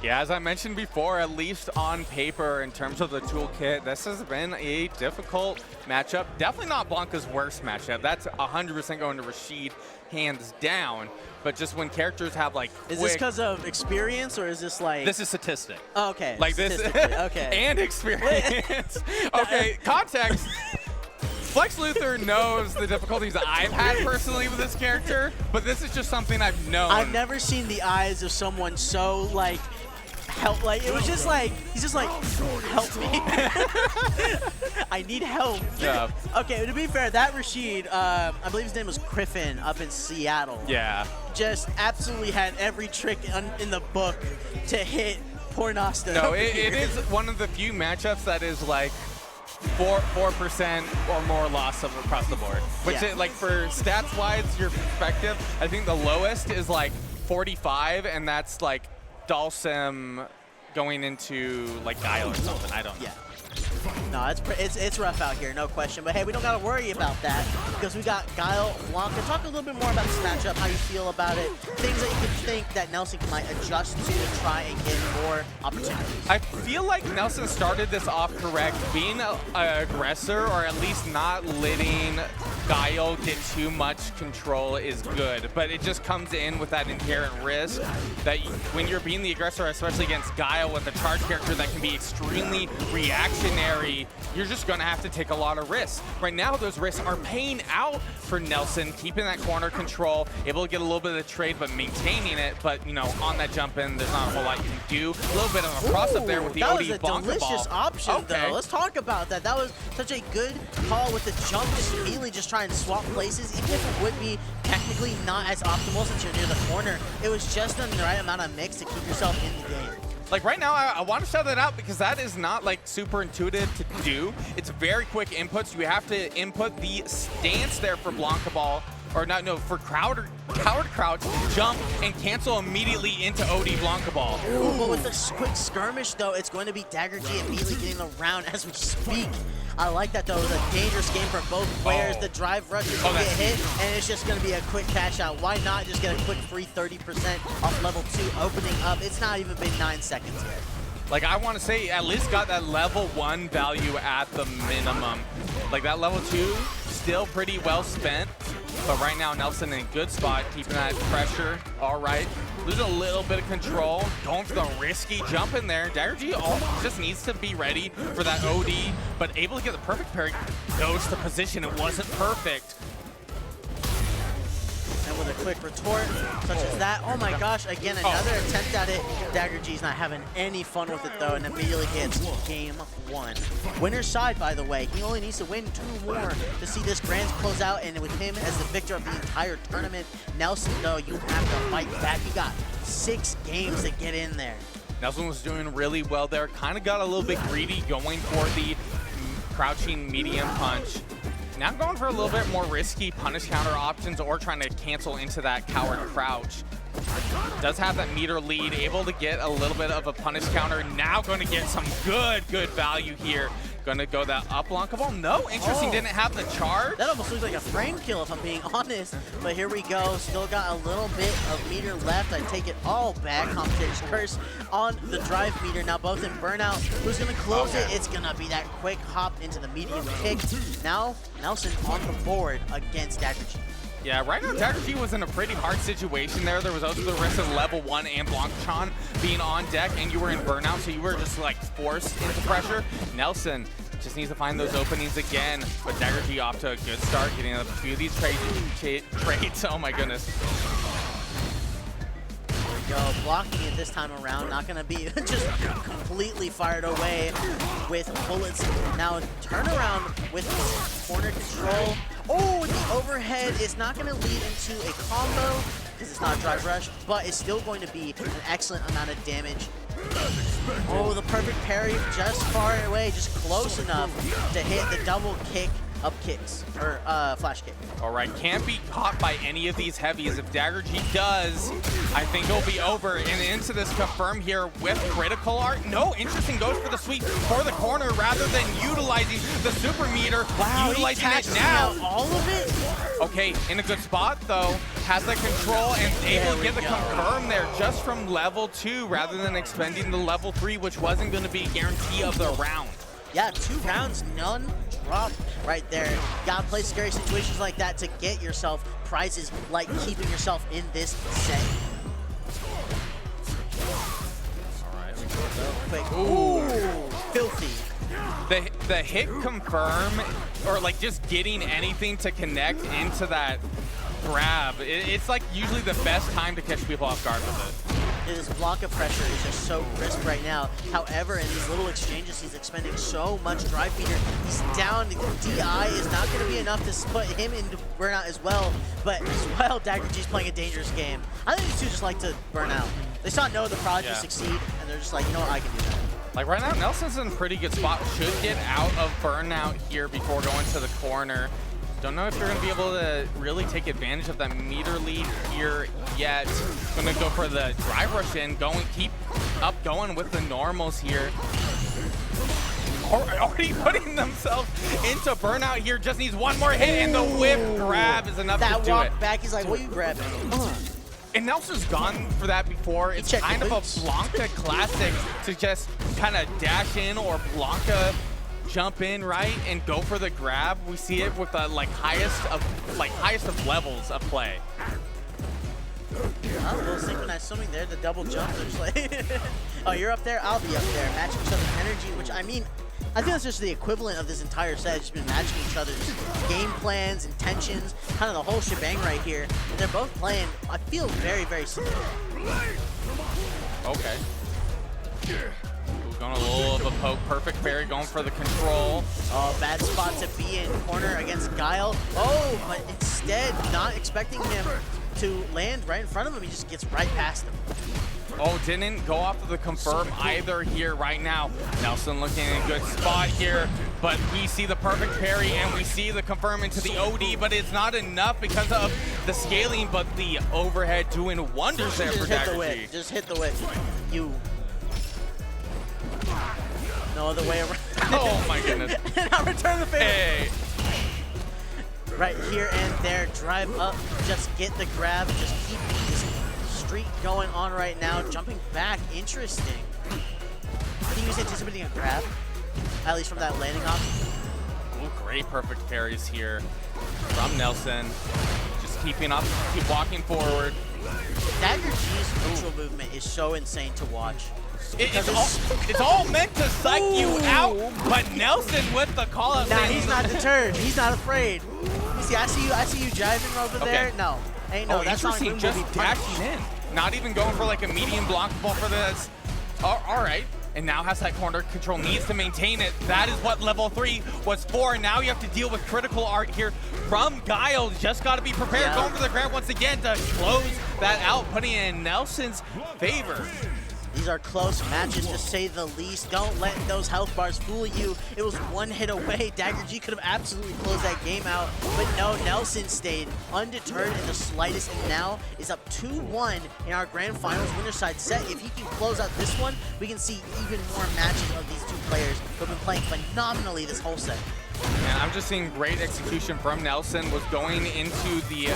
A: Yeah, as I mentioned before, at least on paper, in terms of the toolkit, this has been a difficult matchup. Definitely not Blanka's worst matchup. That's 100% going to Rashid, hands down. But just when characters have like quick...
B: Is this because of experience, or is this like...
A: This is statistic.
B: Oh, okay.
A: Like this...
B: Okay.
A: And experience. Okay, context. Flex Luthor knows the difficulties I've had personally with this character, but this is just something I've known.
B: I've never seen the eyes of someone so like... help, like it was just like he's just like, help me. I need help.
A: Yeah.
B: Okay, to be fair, that Rashid, I believe his name was Griffin up in Seattle.
A: Yeah.
B: Just absolutely had every trick in the book to hit poor Nasta.
A: No, it is one of the few matchups that is like 4% or more loss across the board. Which is like for stats wise, your perspective, I think the lowest is like 45, and that's like Dhalsim going into like Guile or something. I don't know.
B: Yeah. No, it's rough out here, no question. But hey, we don't got to worry about that because we got Guile, Blanka. Talk a little bit more about this matchup, how you feel about it, things that you could think that Nelson might adjust to try and get more opportunities.
A: I feel like Nelson started this off correct. Being an aggressor, or at least not letting Guile get too much control, is good. But it just comes in with that inherent risk that when you're being the aggressor, especially against Guile with a charge character that can be extremely reactionary, early, you're just gonna have to take a lot of risks. Right now, those risks are paying out for Nelson, keeping that corner control, able to get a little bit of the trade, but maintaining it. But, you know, on that jump in, there's not a whole lot you can do. A little bit of a cross-up there with the OD Blanka ball.
B: That was a delicious option, though. Let's talk about that. That was such a good call with the jump, just immediately just try and swap places, even if it would be technically not as optimal since you're near the corner. It was just the right amount of mix to keep yourself in the game.
A: Like right now, I want to shout that out because that is not like super intuitive to do. It's very quick inputs. You have to input the stance there for Blanka ball, or not, no, for coward crouch, jump, and cancel immediately into OD Blanka ball.
B: Ooh, but with this quick skirmish, though, it's going to be Dagger G immediately getting around as we speak. I like that, though. It was a dangerous game for both players. The drive rush is going to get hit, and it's just going to be a quick cash out. Why not just get a quick free 30% off level 2 opening up? It's not even been 9 seconds yet.
A: Like, I want to say, at least got that level 1 value at the minimum. Like, that level 2, still pretty well spent. But right now, Nelson in a good spot, keeping that pressure. All right. Losing a little bit of control. Going for the risky jump in there. Dagger G just needs to be ready for that OD, but able to get the perfect parry. Goes to position. It wasn't perfect.
B: And with a quick retort, such as that, oh my gosh, again, another attempt at it. Dagger G's not having any fun with it, though, and immediately hits game 1. Winner's side, by the way. He only needs to win 2 more to see this grand close out, and with him as the victor of the entire tournament. Nelson, though, you have to fight back. You got 6 games to get in there.
A: Nelson was doing really well there. Kind of got a little bit greedy going for the crouching medium punch. Now going for a little bit more risky punish counter options or trying to cancel into that coward crouch. Does have that meter lead, able to get a little bit of a punish counter. Now going to get some good value here. Going to go that up Blanka ball. No, interesting, didn't have the charge.
B: That almost looks like a frame kill if I'm being honest. But here we go, still got a little bit of meter left. I take it all back. Commentator's curse on the drive meter. Now both in burnout. Who's going to close it? It's going to be that quick hop into the medium kick. Now Nelson on the board against Dagger G.
A: Yeah, right now Dagger G was in a pretty hard situation there. There was also the risk of level 1 and Blanka being on deck, and you were in burnout, so you were just like forced into pressure. Nelson just needs to find those openings again, but Dagger G off to a good start, getting a few of these trades. Oh my goodness.
B: Go blocking it this time around, not gonna be just completely fired away with bullets. Now turn around with corner control. Oh, the overhead is not gonna lead into a combo because it's not a drive rush, but it's still going to be an excellent amount of damage. Oh, the perfect parry, just far away, just close enough to hit the double kick up kicks, or flash kick.
A: All right, can't be caught by any of these heavies. If Dagger G does, I think it'll be over. And into this confirm here with critical art. No, interesting, goes for the sweep for the corner rather than utilizing the super meter.
B: Wow,
A: utilizing
B: he
A: it now.
B: All of it?
A: Okay, in a good spot though. Has the control and able to get the confirm there just from level 2 rather than expending the level 3, which wasn't going to be a guarantee of the round.
B: Yeah, 2 rounds, none drop right there. Gotta play scary situations like that to get yourself prizes like keeping yourself in this set.
A: All right,
B: quick. Ooh, filthy.
A: The hit confirm, or like just getting anything to connect into that grab, it's like usually the best time to catch people off guard with it.
B: His block of pressure is just so crisp right now. However, in these little exchanges, he's expending so much drive meter. He's down. The DI is not going to be enough to put him into burnout as well. But as well, Dagger G's playing a dangerous game. I think these two just like to burn out. They saw no, the project succeed, and they're just like, you know what, I can do that.
A: Like right now, Nelson's in a pretty good spot. Should get out of burnout here before going to the corner. Don't know if you're going to be able to really take advantage of that meter lead here yet. Going to go for the drive rush in, keep up going with the normals here. Already putting themselves into burnout here. Just needs one more hit, and the whip grab is enough to do it.
B: That walk back, he's like, what are you grabbing?
A: And Nelson's gone for that before. It's kind of a Blanka classic to just kind of dash in or Blanka jump in, right, and go for the grab. We see it with the highest of levels of play.
B: A little synchronized swimming there, the double jump. They're just like, oh, you're up there, I'll be up there. Matching each other's energy, which I mean, I think that's just the equivalent of this entire set. It's just been matching each other's game plans, intentions, kind of the whole shebang right here. And they're both playing, I feel, very, very similar.
A: Okay. Going a little of a poke. Perfect parry going for the control.
B: Oh, bad spot to be in corner against Guile. Oh, but instead, not expecting him to land right in front of him, he just gets right past him.
A: Oh, didn't go off of the confirm either here right now. Nelson looking in a good spot here, but we see the perfect parry and we see the confirm into the OD, but it's not enough because of the scaling, but the overhead doing wonders there for Dagger G.
B: Just hit the whip. You. No other way around.
A: Oh my goodness.
B: And I'll return the favor.
A: Hey.
B: Right here and there, drive up, just get the grab, just keep this streak going on right now. Jumping back, interesting. I think he was anticipating a grab, at least from that landing off.
A: Ooh, great perfect parries here from Nelson. Just keeping up, keep walking forward.
B: Dagger G's neutral movement is so insane to watch.
A: It's all meant to psych you out, but Nelson with the call out.
B: Nah, he's not deterred. He's not afraid. You see, I see you jiving over there. No, ain't no. That's not
A: interesting. Just dashing in, not even going for like a medium block ball for this. All right, and now has that corner control. Needs to maintain it. That is what level 3 was for. Now you have to deal with critical art here from Guile. Just got to be prepared.
B: Yeah.
A: Going for the grab once again to close that out, putting it in Nelson's favor.
B: These are close matches, to say the least. Don't let those health bars fool you. It was one hit away. Dagger G could have absolutely closed that game out, but no, Nelson stayed undeterred in the slightest, and now is up 2-1 in our grand finals winner side set. If he can close out this one, we can see even more matches of these two players who have been playing phenomenally this whole set.
A: And I'm just seeing great execution from Nelson. Was going into the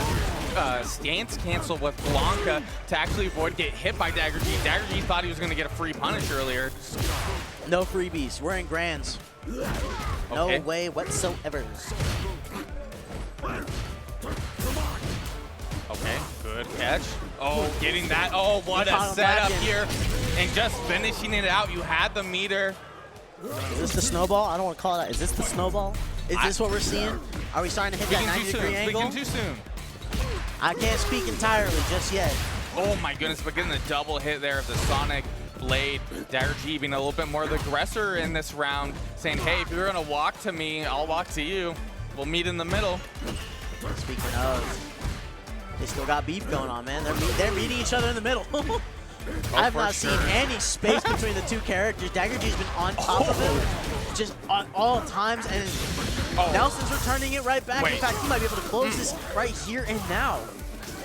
A: stance cancel with Blanka to actually avoid get hit by Dagger G. Dagger G thought he was going to get a free punish earlier.
B: No freebies. We're in grands. No
A: Okay.
B: way whatsoever.
A: Okay, good catch. Oh, getting that. Oh, what a setup here. And just finishing it out. You had the meter.
B: Is this the snowball? I don't want to call it that. Is this the snowball? Is this what we're seeing? Are we starting to hit that 90-degree angle?
A: Speaking too soon.
B: I can't speak entirely just yet.
A: Oh my goodness, but getting the double hit there of the Sonic Blade. Dagger G being a little bit more of the aggressor in this round, saying, hey, if you're going to walk to me, I'll walk to you. We'll meet in the middle.
B: Speaking of, they still got beef going on, man. They're meeting each other in the middle. I have not seen any space between the two characters. Dagger G's been on top of it, just on all times, and Nelson's returning it right back. In fact, he might be able to close this right here and now.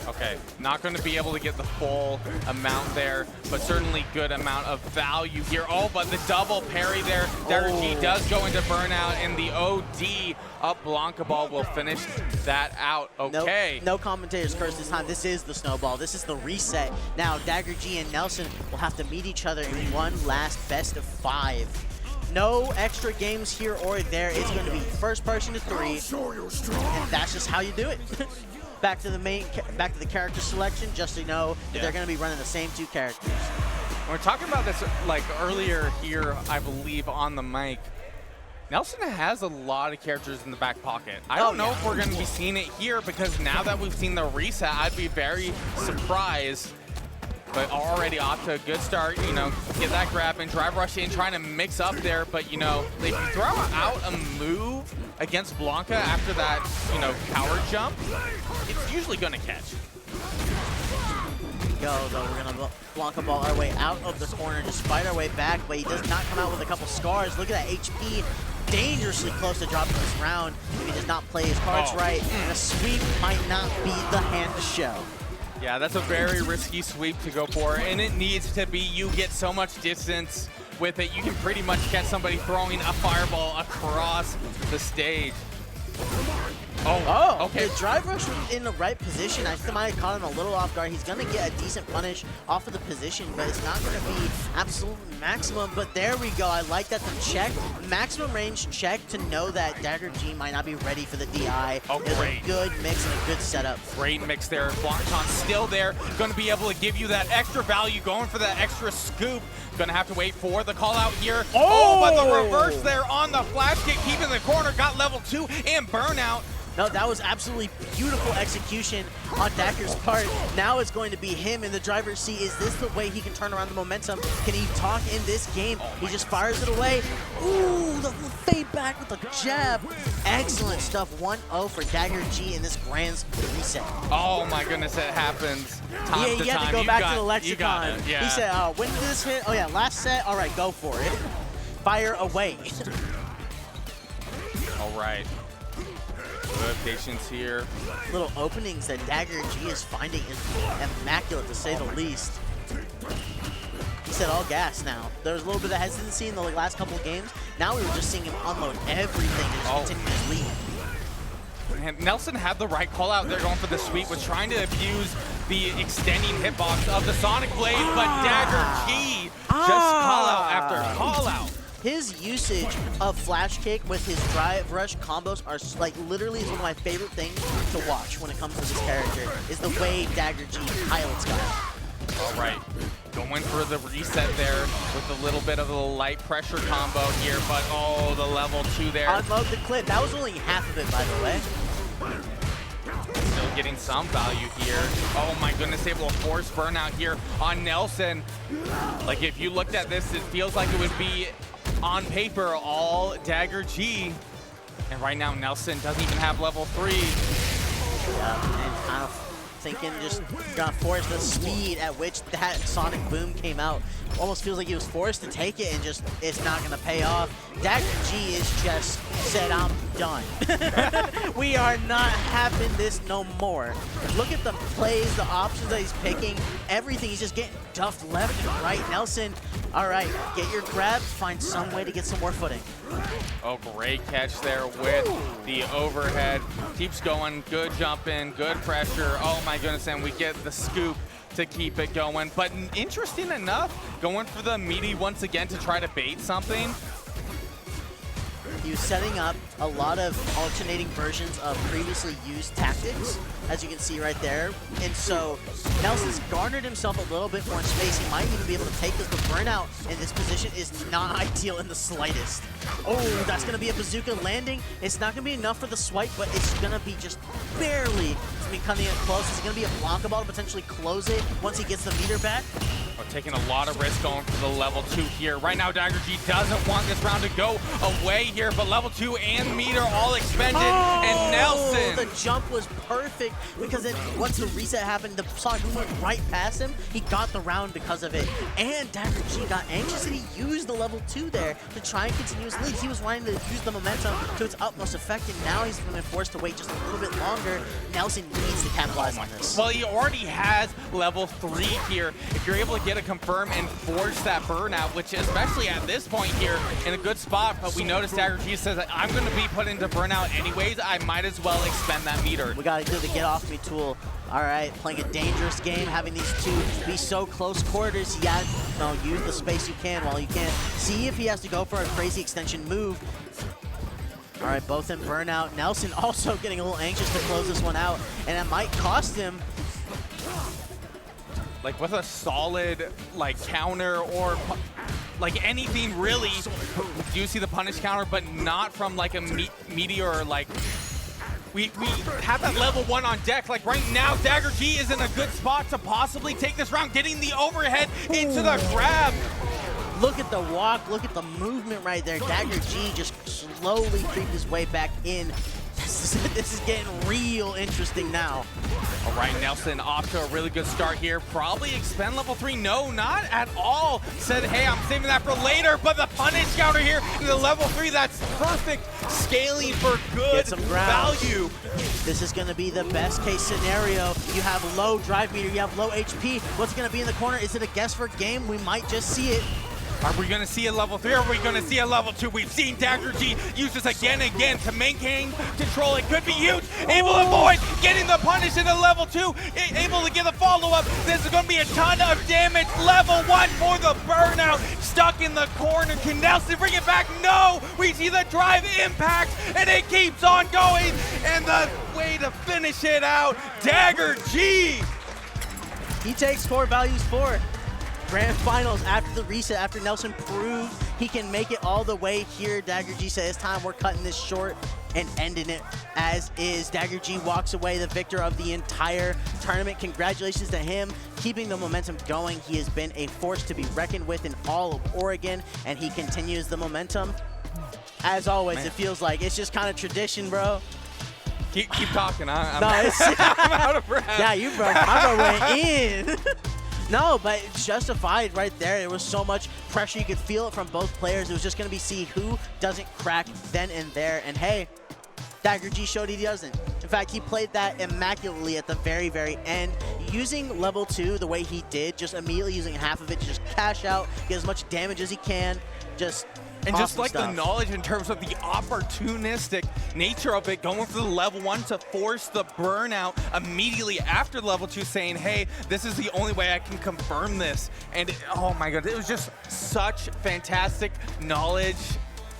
A: Okay, not going to be able to get the full amount there, but certainly good amount of value here. Oh, but the double parry there. Dagger G does go into burnout, and the OD up Blanka ball will finish that out. Okay.
B: No commentators curse this time. This is the snowball. This is the reset. Now, Dagger G and Nelson will have to meet each other in one last best of 5. No extra games here or there. It's going to be first person to 3, and that's just how you do it. Back to the character selection, just to know that they're going to be running the same 2 characters.
A: We're talking about this like earlier here, I believe, on the mic. Nelson has a lot of characters in the back pocket. I don't know if we're going to be seeing it here, because now that we've seen the reset, I'd be very surprised. But already off to a good start, you know, get that grab and drive rush in, trying to mix up there. But, you know, if you throw out a move against Blanka after that, you know, coward jump, it's usually going to catch.
B: Go, though, we're going to Blanka ball our way out of the corner, just fight our way back, but he does not come out with a couple scars. Look at that HP, dangerously close to dropping this round if he does not play his cards right. And a sweep might not be the hand to show.
A: Yeah, that's a very risky sweep to go for, and it needs to be. You get so much distance with it. You can pretty much catch somebody throwing a fireball across the stage. Oh, okay.
B: The drive rush was in the right position. I think I might have caught him a little off guard. He's going to get a decent punish off of the position, but it's not going to be absolute maximum. But there we go. I like that the check, maximum range check to know that Dagger G might not be ready for the DI.
A: Oh, great.
B: A good mix and a good setup.
A: Great mix there. Blanka still there. Going to be able to give you that extra value, going for that extra scoop. Going to have to wait for the call out here. Oh, but the reverse there on the flash kick, keeping the corner, got level 2 and burnout.
B: No, that was absolutely beautiful execution on Dagger's part. Now it's going to be him in the driver's seat. Is this the way he can turn around the momentum? Can he talk in this game? He just fires it away. Ooh, the fade back with the jab. Excellent stuff. 1-0 for Dagger G in this grand reset.
A: Oh my goodness, it happens time to
B: he had
A: time.
B: to go back to the lexicon.
A: Yeah.
B: He said, when did this hit? Oh yeah, last set. All right, go for it. Fire away.
A: All right. Good patience here.
B: Little openings that Dagger G is finding is immaculate, to say the least. He said all gas now. There was a little bit of hesitancy in the last couple of games. Now we were just seeing him unload everything and just continue his lead.
A: And Nelson had the right call out there, going for the sweep, was trying to abuse the extending hitbox of the Sonic Blade, but Dagger G just call out after call out.
B: His usage of flash kick with his drive rush combos are like literally one of my favorite things to watch when it comes to this character, is the way Dagger G pilots guys.
A: All right, going for the reset there with a little bit of a light pressure combo here, but oh, the level 2 there.
B: Unload the clip. That was only half of it, by the way.
A: Still getting some value here. Oh my goodness, able to force burnout here on Nelson. Like if you looked at this, it feels like it would be on paper all Dagger G. And right now Nelson doesn't even have level 3.
B: Yeah, and kind of thinking just gonna force the speed at which that Sonic Boom came out. Almost feels like he was forced to take it and just it's not gonna pay off. Dagger G is just said, I'm done. We are not having this no more. Look at the plays, the options that he's picking, everything. He's just getting duffed left and right. Nelson, all right, get your grab, find some way to get some more footing.
A: Oh, great catch there with the overhead. Keeps going, good jump in, good pressure. Oh my goodness, and we get the scoop to keep it going. But interesting enough, going for the meaty once again to try to bait something.
B: He was setting up a lot of alternating versions of previously used tactics, as you can see right there. And so Nelson's garnered himself a little bit more space. He might even be able to take this, but burnout in this position is not ideal in the slightest. Oh, that's going to be a bazooka landing. It's not going to be enough for the swipe, but it's going to be just barely coming in close. It's going to be a Blanka ball to potentially close it once he gets the meter back.
A: We're taking a lot of risk going for the level 2 here. Right now, Dagger G doesn't want this round to go away here, but level 2 and meter all expended, and Nelson.
B: The jump was perfect because then once the reset happened, the Sonic Boom went right past him. He got the round because of it. And Dagger G got anxious and he used the level 2 there to try and continue his lead. He was wanting to use the momentum to its utmost effect, and now he's been forced to wait just a little bit longer. Nelson needs to capitalize on this.
A: Well, he already has level 3 here. If you're able to get a confirm and force that burnout, which especially at this point here in a good spot, but we noticed Dagger G says that I'm going to be put into burnout anyways. I might as well expend that meter.
B: We got to do the get off me tool. All right, playing a dangerous game, having these two be so close quarters. Yeah, no, use the space you can while you can. See if he has to go for a crazy extension move. All right, both in burnout. Nelson also getting a little anxious to close this one out, and it might cost him.
A: Like with a solid like counter or like anything really, you see the punish counter, but not from like a meteor. Like we have that level 1 on deck. Like right now, Dagger G is in a good spot to possibly take this round, getting the overhead into the grab.
B: Look at the walk, look at the movement right there. Dagger G just slowly creeped his way back in. This is getting real interesting now.
A: All right, Nelson off to a really good start here. Probably expend level 3. No, not at all. Said, hey, I'm saving that for later, but the punish counter here in the level 3, that's perfect scaling for good value.
B: This is going to be the best case scenario. You have low drive meter, you have low HP. What's going to be in the corner? Is it a guess for game? We might just see it.
A: Are we going to see a level 3 or are we going to see a level 2? We've seen Dagger G use this again and again to maintain control. It could be huge. Able to avoid getting the punish in a level 2. Able to get a follow-up. This is going to be a ton of damage. Level 1 for the burnout. Stuck in the corner. Can Nelson bring it back? No! We see the drive impact and it keeps on going. And the way to finish it out, Dagger G.
B: He takes core values 4. Grand Finals after the reset, after Nelson proved he can make it all the way here. Dagger G said, it's time, we're cutting this short and ending it as is. Dagger G walks away the victor of the entire tournament. Congratulations to him, keeping the momentum going. He has been a force to be reckoned with in all of Oregon, and he continues the momentum. As always, it feels like it's just kind of tradition, bro.
A: Keep talking. I'm out of breath.
B: Yeah, my bro went in. No, but it's justified right there. There was so much pressure. You could feel it from both players. It was just going to be see who doesn't crack then and there. And hey, Dagger G showed he doesn't. In fact, he played that immaculately at the very, very end. Using level 2 the way he did, just immediately using half of it to just cash out, get as much damage as he can. Just
A: and
B: awesome
A: just like
B: stuff.
A: the knowledge in terms of the opportunistic nature of it, going for the level 1 to force the burnout immediately after level 2, saying, hey, this is the only way I can confirm this. And oh my god, it was just such fantastic knowledge.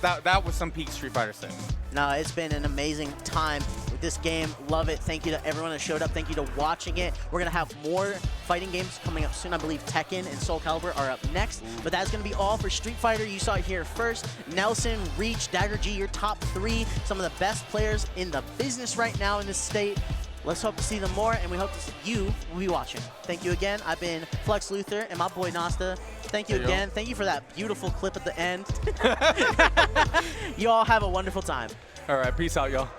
A: That was some peak Street Fighter 6.
B: No, it's been an amazing time with this game. Love it. Thank you to everyone that showed up. Thank you to watching it. We're going to have more fighting games coming up soon. I believe Tekken and Soul Calibur are up next. But that's going to be all for Street Fighter. You saw it here first. Nelson, Reach, Dagger G, your top 3. Some of the best players in the business right now in this state. Let's hope to see them more, and we hope to see you will be watching. Thank you again. I've been Flex Luther and my boy Nasta. Thank you again. Thank you for that beautiful clip at the end. You all have a wonderful time.
A: All right, peace out, y'all.